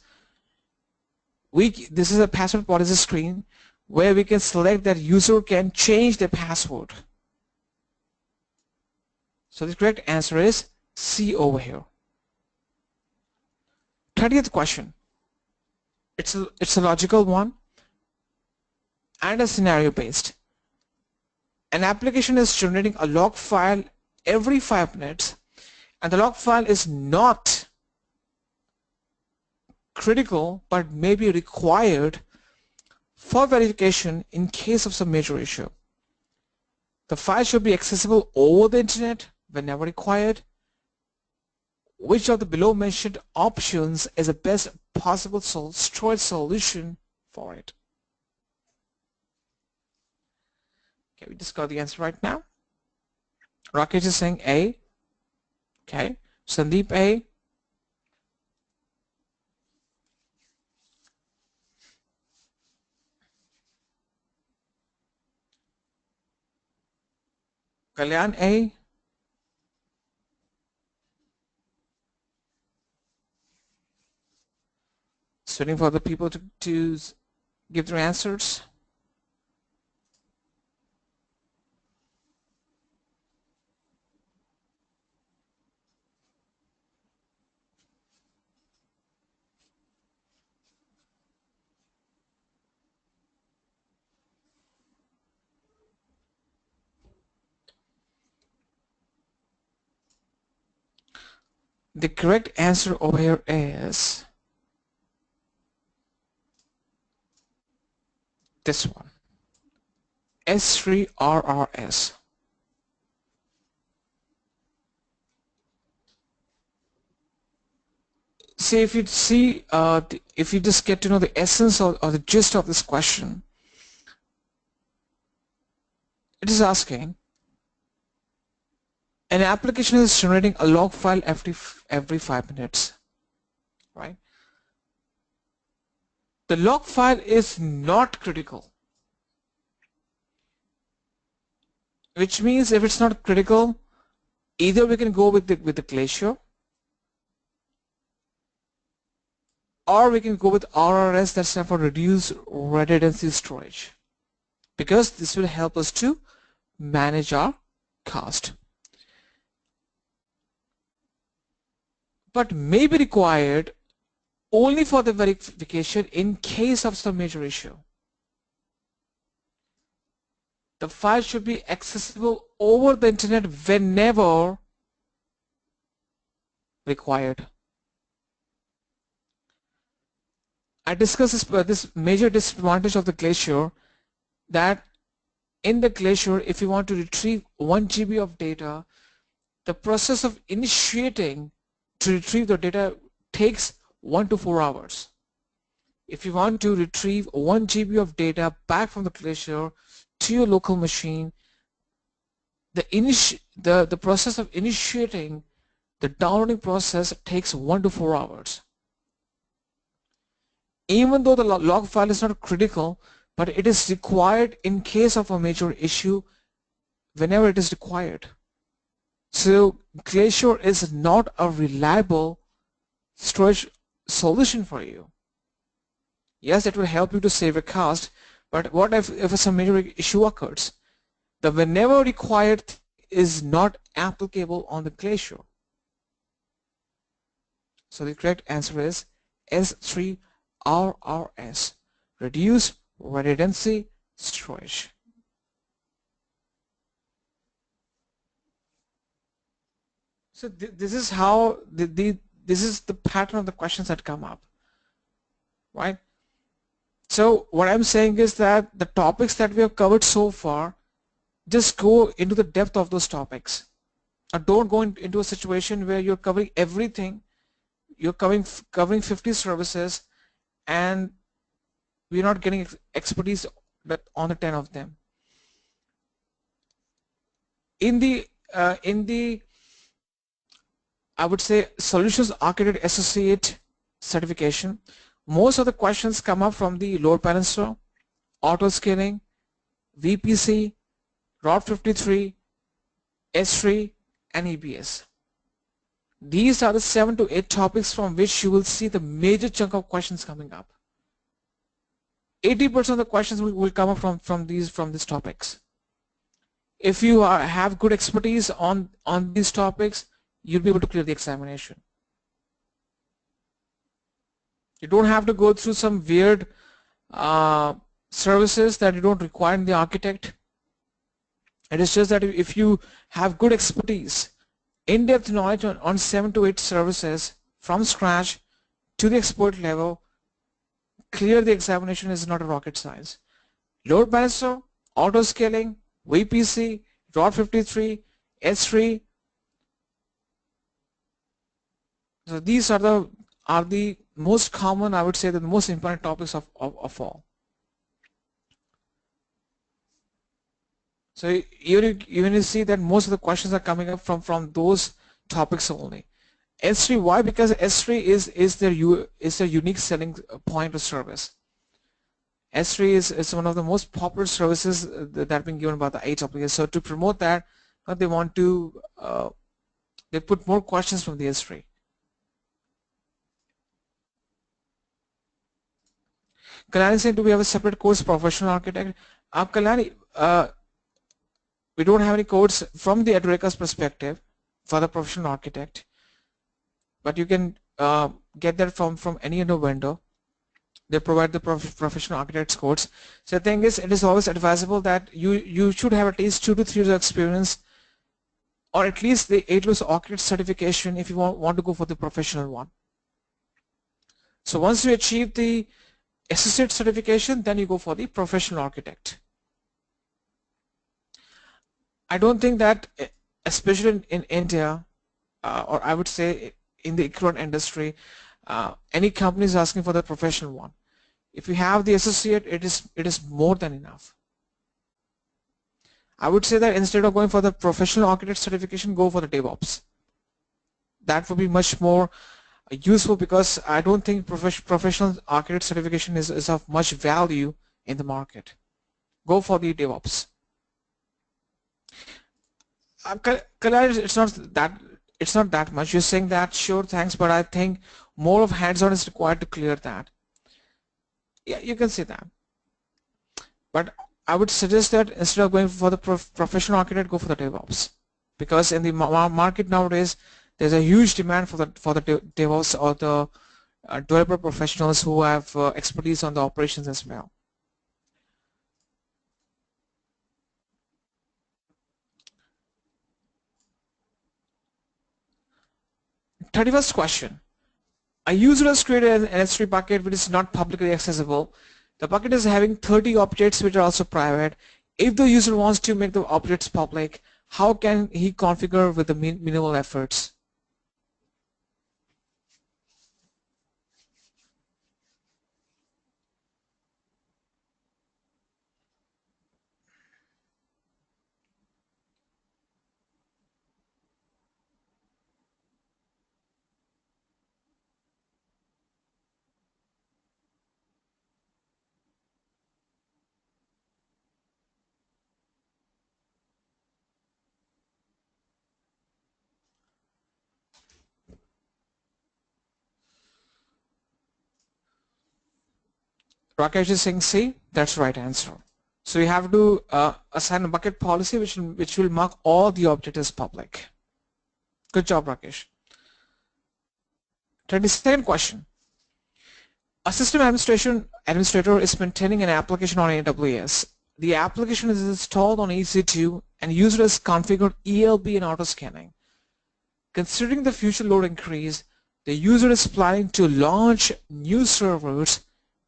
this is a password policy screen where we can select that user can change their password. So the correct answer is C over here. 30th question. It's a logical one and a scenario based. An application is generating a log file every 5 minutes, and the log file is not critical but may be required for verification in case of some major issue. The file should be accessible over the internet whenever required. Which of the below mentioned options is the best possible storage solution for it? Okay, we just got the answer right now. Rakesh is saying A. Okay, Sandeep A. Kalyan A. Waiting for the people to give their answers. The correct answer over here is this one, S3RRS. See, if you just get to know the essence or the gist of this question, it is asking, an application is generating a log file every 5 minutes, right? The log file is not critical, which means if it's not critical, either we can go with the Glacier, or we can go with RRS, that stands for Reduced Redundancy Storage, because this will help us to manage our cost. But may be required only for the verification in case of some major issue. The file should be accessible over the internet whenever required. I discussed this major disadvantage of the Glacier that in the Glacier, if you want to retrieve 1 GB of data, the process of initiating to retrieve the data takes 1 to 4 hours. If you want to retrieve 1 GB of data back from the Glacier to your local machine, the process of initiating the downloading process takes 1 to 4 hours. Even though the log file is not critical, but it is required in case of a major issue whenever it is required. So Glacier is not a reliable storage solution for you. Yes, it will help you to save a cost, but what if some major issue occurs? The whenever required is not applicable on the Glacier. So the correct answer is S3 RRS, reduced redundancy storage. So this is how this is the pattern of the questions that come up, right? So what I'm saying is that the topics that we have covered so far, just go into the depth of those topics. Don't go into a situation where you're covering everything. You're covering 50 services and we're not getting expertise on the 10 of them. In the I would say Solutions Architect Associate certification, most of the questions come up from the load balancer, auto scaling, VPC, Route 53, S3, and EBS. These are the 7 to 8 topics from which you will see the major chunk of questions coming up. 80% of the questions will come up from these topics. If you have good expertise on these topics, you'll be able to clear the examination. You don't have to go through some weird services that you don't require in the architect. It is just that if you have good expertise, in-depth knowledge on 7 to 8 services from scratch to the expert level, clear the examination is not a rocket science. Load balancer, auto scaling, VPC, Route 53, S3. So these are the most common, I would say, the most important topics of all. So you see that most of the questions are coming up from those topics only. S3, why? Because S3 is their unique selling point of service. S3 is one of the most popular services that have been given by the AWS. So to promote that, they want to they put more questions from the S3. Kalani said, do we have a separate course, Professional Architect? Kalani, we don't have any codes from the Adreka's perspective for the Professional Architect, but you can get that from any other vendor. They provide the Professional Architect's codes. So the thing is, it is always advisable that you should have at least 2 to 3 years of experience, or at least the AWS Architect certification if you want to go for the professional one. So once you achieve the associate certification, then you go for the Professional Architect. I don't think that, especially in India, or I would say in the equivalent industry, any company is asking for the professional one. If you have the associate, it is more than enough. I would say that instead of going for the Professional Architect certification, go for the DevOps. That would be much more useful, because I don't think Professional Architect certification is of much value in the market. Go for the DevOps. It's not that much. You're saying that, sure, thanks, but I think more of hands-on is required to clear that. Yeah, you can say that. But I would suggest that instead of going for the Professional Architect, go for the DevOps, because in the market nowadays, there's a huge demand for the DevOps or the developer professionals who have expertise on the operations as well. Thirty-first question. A user has created an S3 bucket which is not publicly accessible. The bucket is having 30 objects which are also private. If the user wants to make the objects public, how can he configure with the minimal efforts? Rakesh is saying C. That's the right answer. So you have to assign a bucket policy which will mark all the objects as public. Good job, Rakesh. 22nd question. A system administrator is maintaining an application on AWS. The application is installed on EC2 and user has configured ELB and auto scanning. Considering the future load increase, the user is planning to launch new servers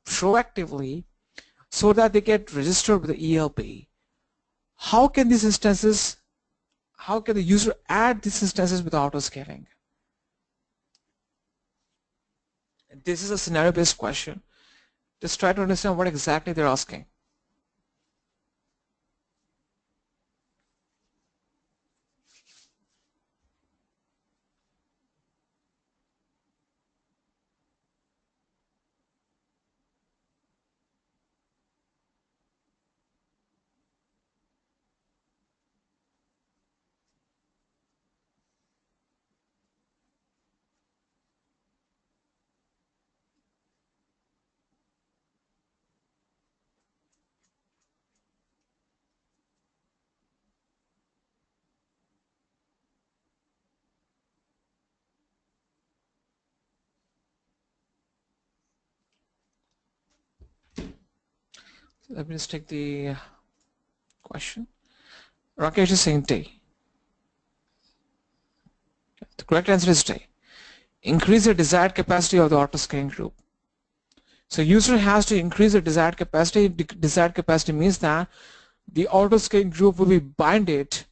proactively so that they get registered with the ELB. How can the user add these instances with auto scaling? This is a scenario-based question. Just try to understand what exactly they're asking. Let me just take the question. Rakesh is saying D. The correct answer is D. Increase the desired capacity of the auto scaling group. So user has to increase the desired capacity. Desired capacity means that the auto scaling group will be binded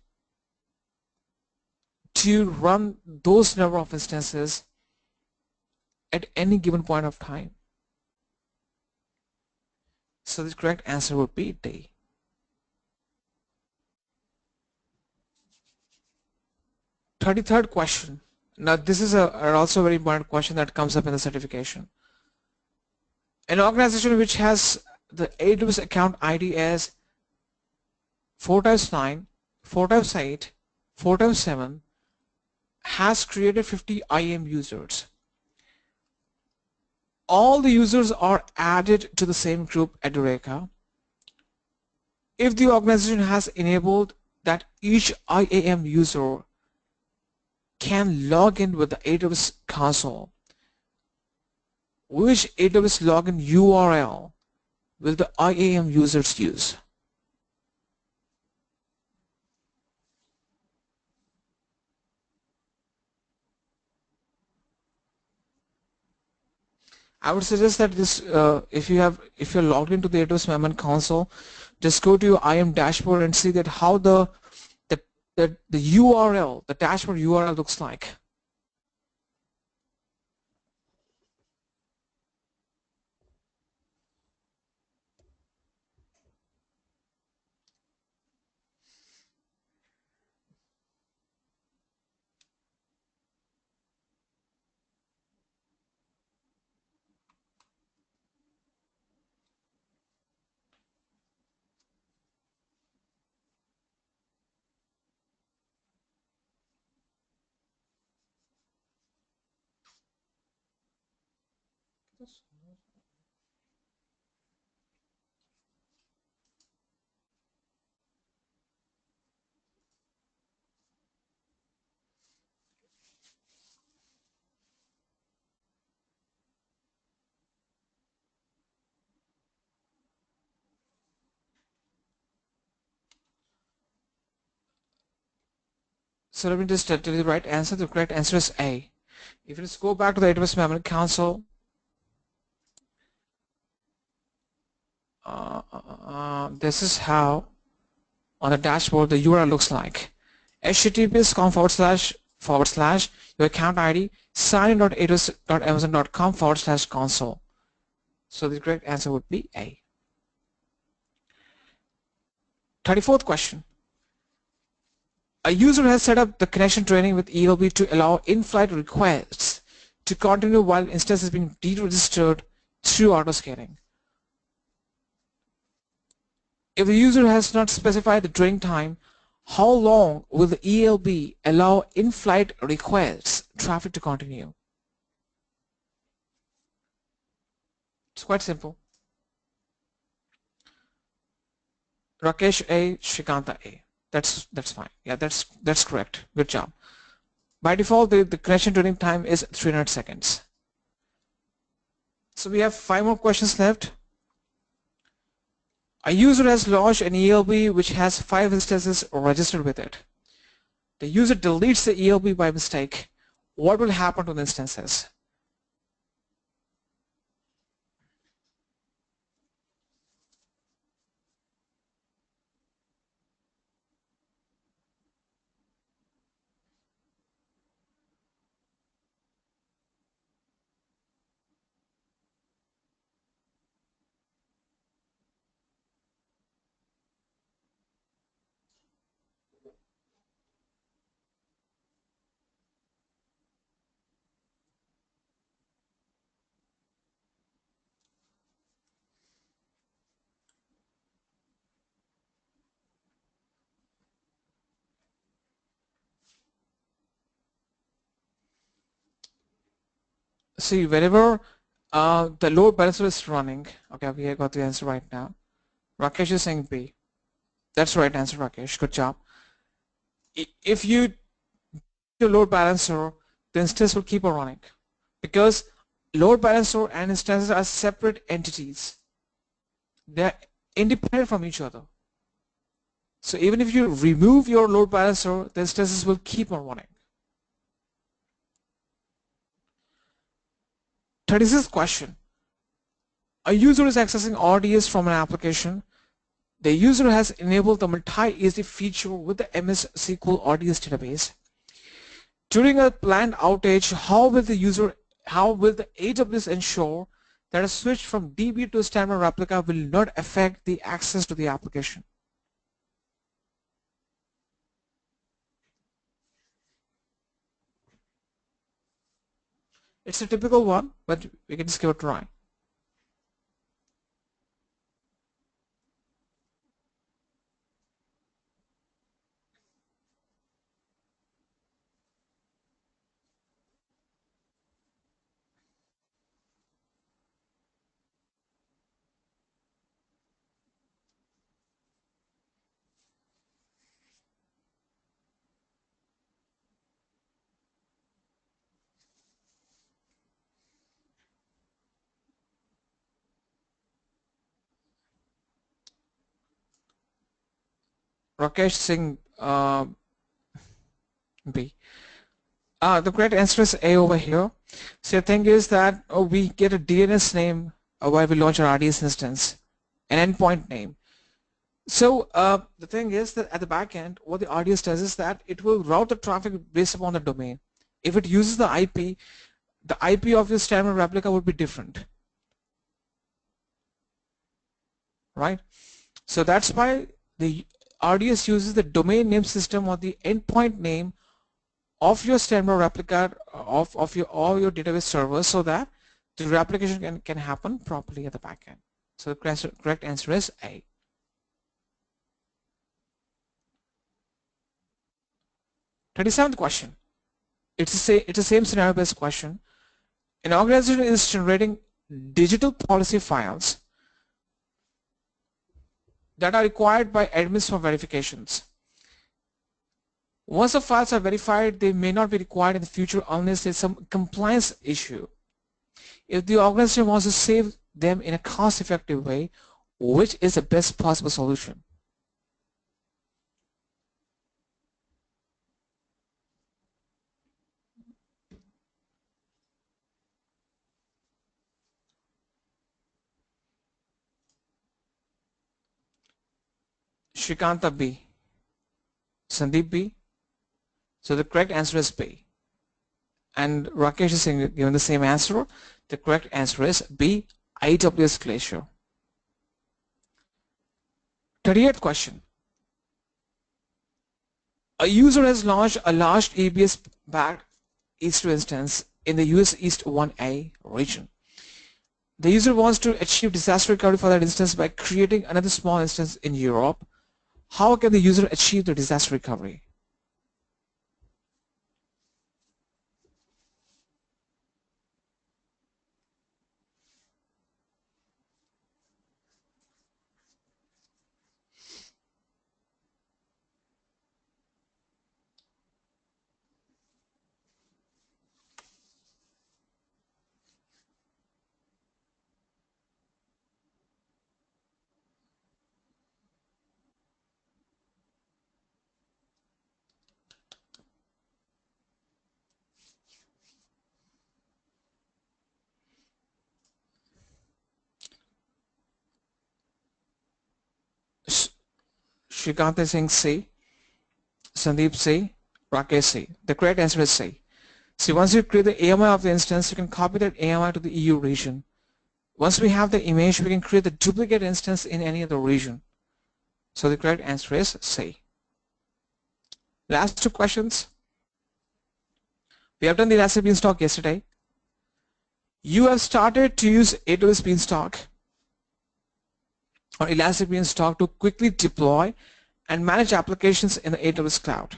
to run those number of instances at any given point of time. So the correct answer would be D. Third question. Now this is also a very important question that comes up in the certification. An organization which has the AWS account ID as 4x9, 4x8, 4x7 has created 50 IAM users. All the users are added to the same group at Eureka. If the organization has enabled that each IAM user can log in with the AWS console, which AWS login URL will the IAM users use? I would suggest that this, if you're logged into the AWS Maven console, just go to your IAM dashboard and see that how the URL, the dashboard URL looks like. So let me just tell you the right answer. The correct answer is A. If you just go back to the AWS Maven console, this is how on the dashboard the URL looks like. https:// your account ID signin.aws.amazon.com/console. So the correct answer would be A. 34th question. A user has set up the connection training with ELB to allow in-flight requests to continue while instance is being deregistered through autoscaling. If the user has not specified the training time, how long will the ELB allow in-flight requests traffic to continue? It's quite simple. Rakesh A, Shrikanta A. That's fine. Yeah, that's correct. Good job. By default, the connection training time is 300 seconds. So we have 5 more questions left. A user has launched an ELB which has 5 instances registered with it. The user deletes the ELB by mistake. What will happen to the instances? See, whenever the load balancer is running, okay, we got the answer right now. Rakesh is saying B. That's the right answer, Rakesh. Good job. If you do load balancer, the instance will keep on running because load balancer and instances are separate entities. They're independent from each other. So even if you remove your load balancer, the instances will keep on running. 36th question. A user is accessing RDS from an application. The user has enabled the multi-easy feature with the MS SQL RDS database. During a planned outage, how will the AWS ensure that a switch from DB to standard replica will not affect the access to the application? It's a typical one, but we can just give it a try. Rakesh Singh B. The correct answer is A over here. So the thing is that we get a DNS name while we launch our RDS instance, an endpoint name. So the thing is that at the back end, what the RDS does is that it will route the traffic based upon the domain. If it uses the IP of your standard replica would be different, right? So that's why the RDS uses the domain name system or the endpoint name of your standard replica of all your database servers, so that the replication can happen properly at the back end. So the correct answer is A. Thirty-seventh question. It's the same scenario based question. An organization is generating digital policy files that are required by admins for verifications. Once the files are verified, they may not be required in the future unless there's some compliance issue. If the organization wants to save them in a cost-effective way, which is the best possible solution? Shrikanta B. Sandeep B. So the correct answer is B. And Rakesh is given the same answer. The correct answer is B, AWS Glacier. 38th question. A user has launched a large AWS-backed EC2 instance in the US East 1A region. The user wants to achieve disaster recovery for that instance by creating another small instance in Europe. How can the user achieve the disaster recovery? Shrikant is saying C, Sandeep C, Rakesh C. The correct answer is C. See, once you create the AMI of the instance, you can copy that AMI to the EU region. Once we have the image, we can create the duplicate instance in any other region. So the correct answer is C. Last two questions. We have done the Elastic Beanstalk yesterday. You have started to use AWS Beanstalk or Elastic Beanstalk to quickly deploy and manage applications in the AWS cloud.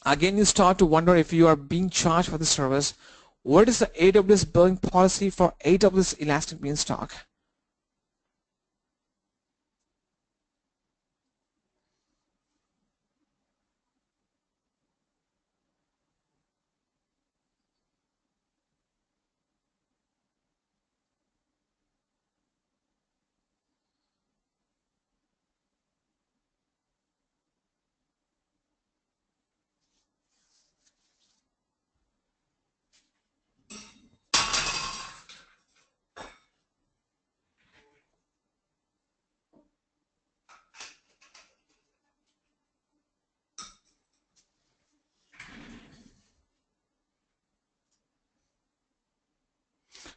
Again, you start to wonder if you are being charged for the service. What is the AWS billing policy for AWS Elastic Beanstalk?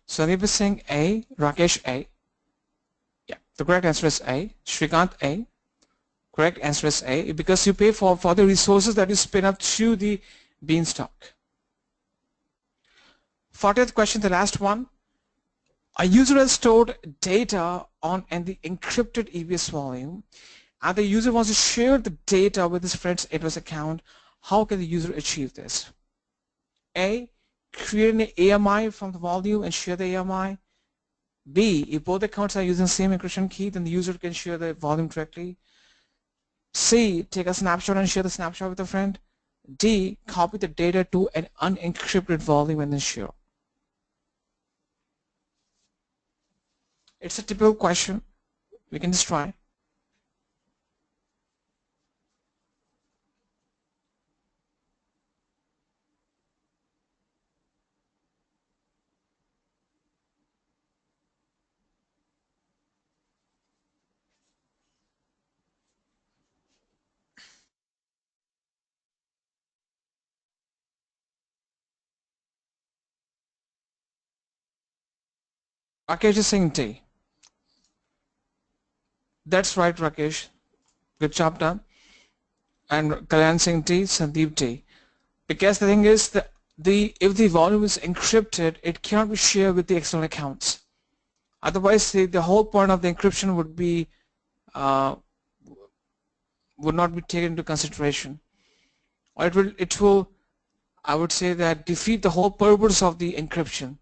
Sandeep is saying A, Rakesh A. Yeah, the correct answer is A. Shrikant A. Correct answer is A, because you pay for the resources that you spin up to the Beanstalk. 40th question, the last one. A user has stored data on the encrypted EBS volume, and the user wants to share the data with his friend's AWS account. How can the user achieve this? A, create an AMI from the volume and share the AMI. B, if both accounts are using the same encryption key, then the user can share the volume directly. C, take a snapshot and share the snapshot with a friend. D, copy the data to an unencrypted volume and then share. It's a typical question. We can just try. Rakesh is saying D. That's right, Rakesh. Good job done. And Kalyan saying D, Sandeep D. Because the thing is that if the volume is encrypted, it cannot be shared with the external accounts. Otherwise, the whole point of the encryption would not be taken into consideration, or it will, I would say, that defeat the whole purpose of the encryption.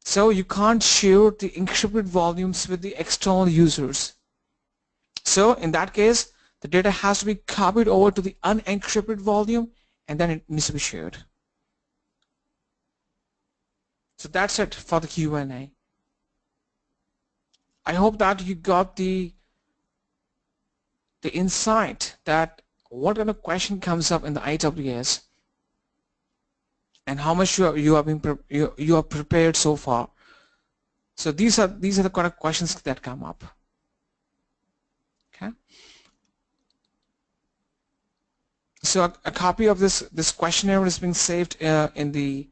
So you can't share the encrypted volumes with the external users. So in that case, the data has to be copied over to the unencrypted volume, and then it needs to be shared. So that's it for the Q&A. I hope that you got the insight that what kind of question comes up in the AWS and how much you are prepared so far. So these are the kind of questions that come up. Okay. So a copy of this questionnaire is being saved in the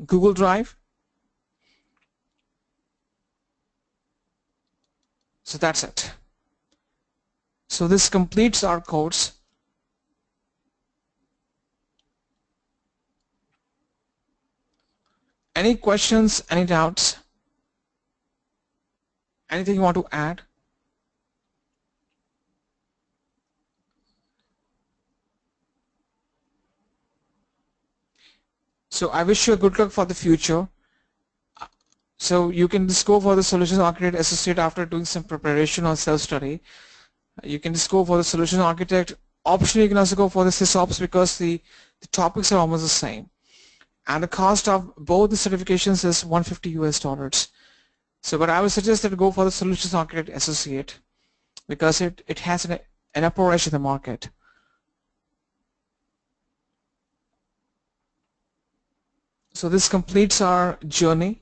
Google Drive. So that's it. So this completes our course. Any questions, any doubts? Anything you want to add? So I wish you a good luck for the future. So you can just go for the Solutions Architect Associate after doing some preparation or self-study. You can just go for the Solution Architect. Optionally, you can also go for the SysOps because the topics are almost the same. And the cost of both the certifications is $150. So, but I would suggest that go for the Solutions Architect Associate because it has an upper edge in the market. So this completes our journey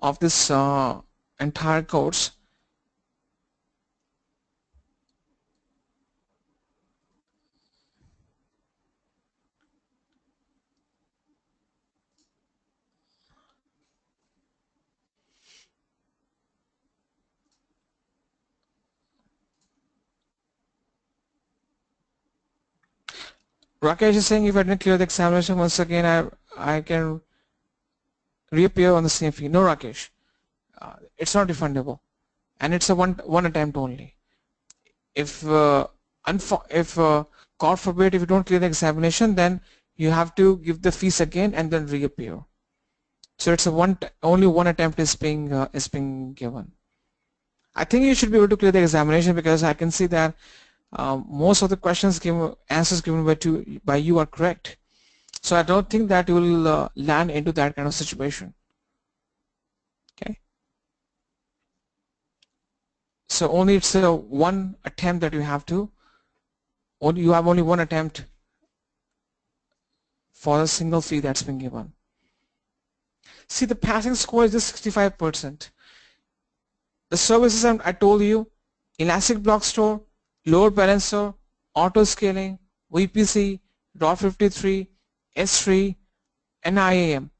of this entire course. Rakesh is saying if I didn't clear the examination once again, I can reappear on the same fee. No, Rakesh, it's not refundable, and it's a one attempt only. If God forbid, if you don't clear the examination, then you have to give the fees again and then reappear. So it's only one attempt is being given. I think you should be able to clear the examination because I can see that most of the answers given by you are correct. So I don't think that you will land into that kind of situation. Okay. So only it's one attempt that you have to. You have only one attempt for a single fee that's been given. See, the passing score is just 65%. The services I told you: Elastic Block Store, Load Balancer, Auto Scaling, VPC, .53, S3, and IAM.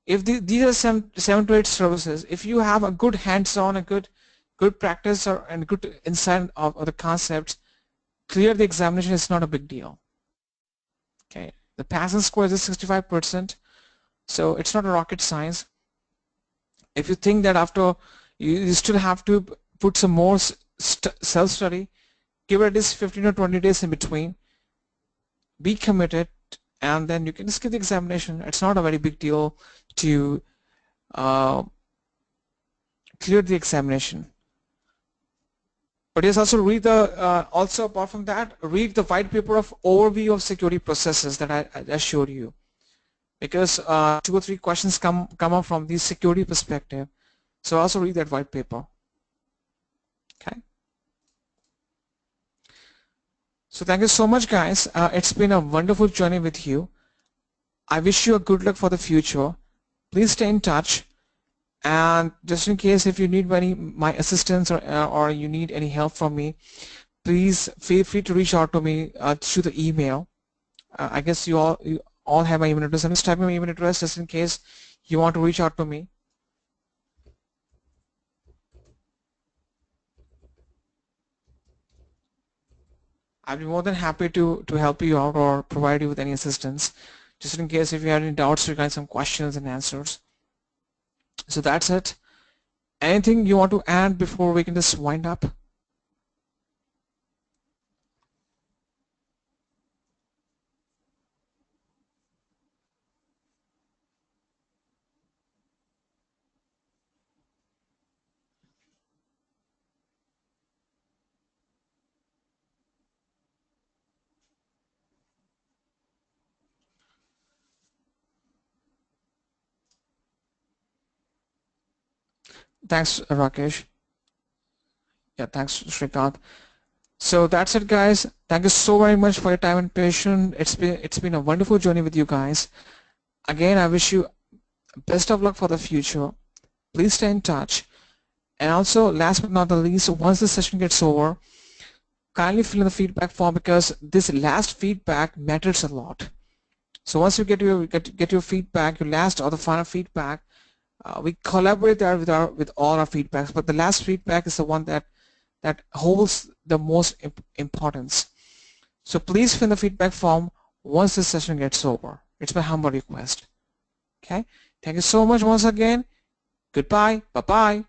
If these are 7 to 8 services, if you have a good hands-on, a good practice and good insight of the concepts, clear the examination is not a big deal. Okay, the passing score is 65%, so it's not a rocket science. If you think that after you still have to put some more self-study, give it at least 15 or 20 days in between. Be committed, and then you can just give the examination. It's not a very big deal to clear the examination. But yes, also read also apart from that, read the white paper of overview of security processes that I showed you, because 2 or 3 questions come up from the security perspective. So also read that white paper. Okay. So thank you so much, guys. It's been a wonderful journey with you. I wish you a good luck for the future. Please stay in touch, and just in case if you need my assistance or you need any help from me, please feel free to reach out to me through the email. I guess you all have my email address. I'm just typing my email address just in case you want to reach out to me. I'll be more than happy to help you out or provide you with any assistance, just in case if you have any doubts regarding some questions and answers. So that's it. Anything you want to add before we can just wind up? Thanks, Rakesh. Yeah, thanks, Shrikant. So that's it, guys. Thank you so very much for your time and patience. It's been a wonderful journey with you guys. Again, I wish you best of luck for the future. Please stay in touch. And also, last but not the least, once the session gets over, kindly fill in the feedback form because this last feedback matters a lot. So once you get your feedback, your last or the final feedback, we collaborate there with all our feedbacks, but the last feedback is the one that holds the most importance. So please fill in the feedback form once this session gets over. It's my humble request. Okay. Thank you so much once again. Goodbye. Bye-bye.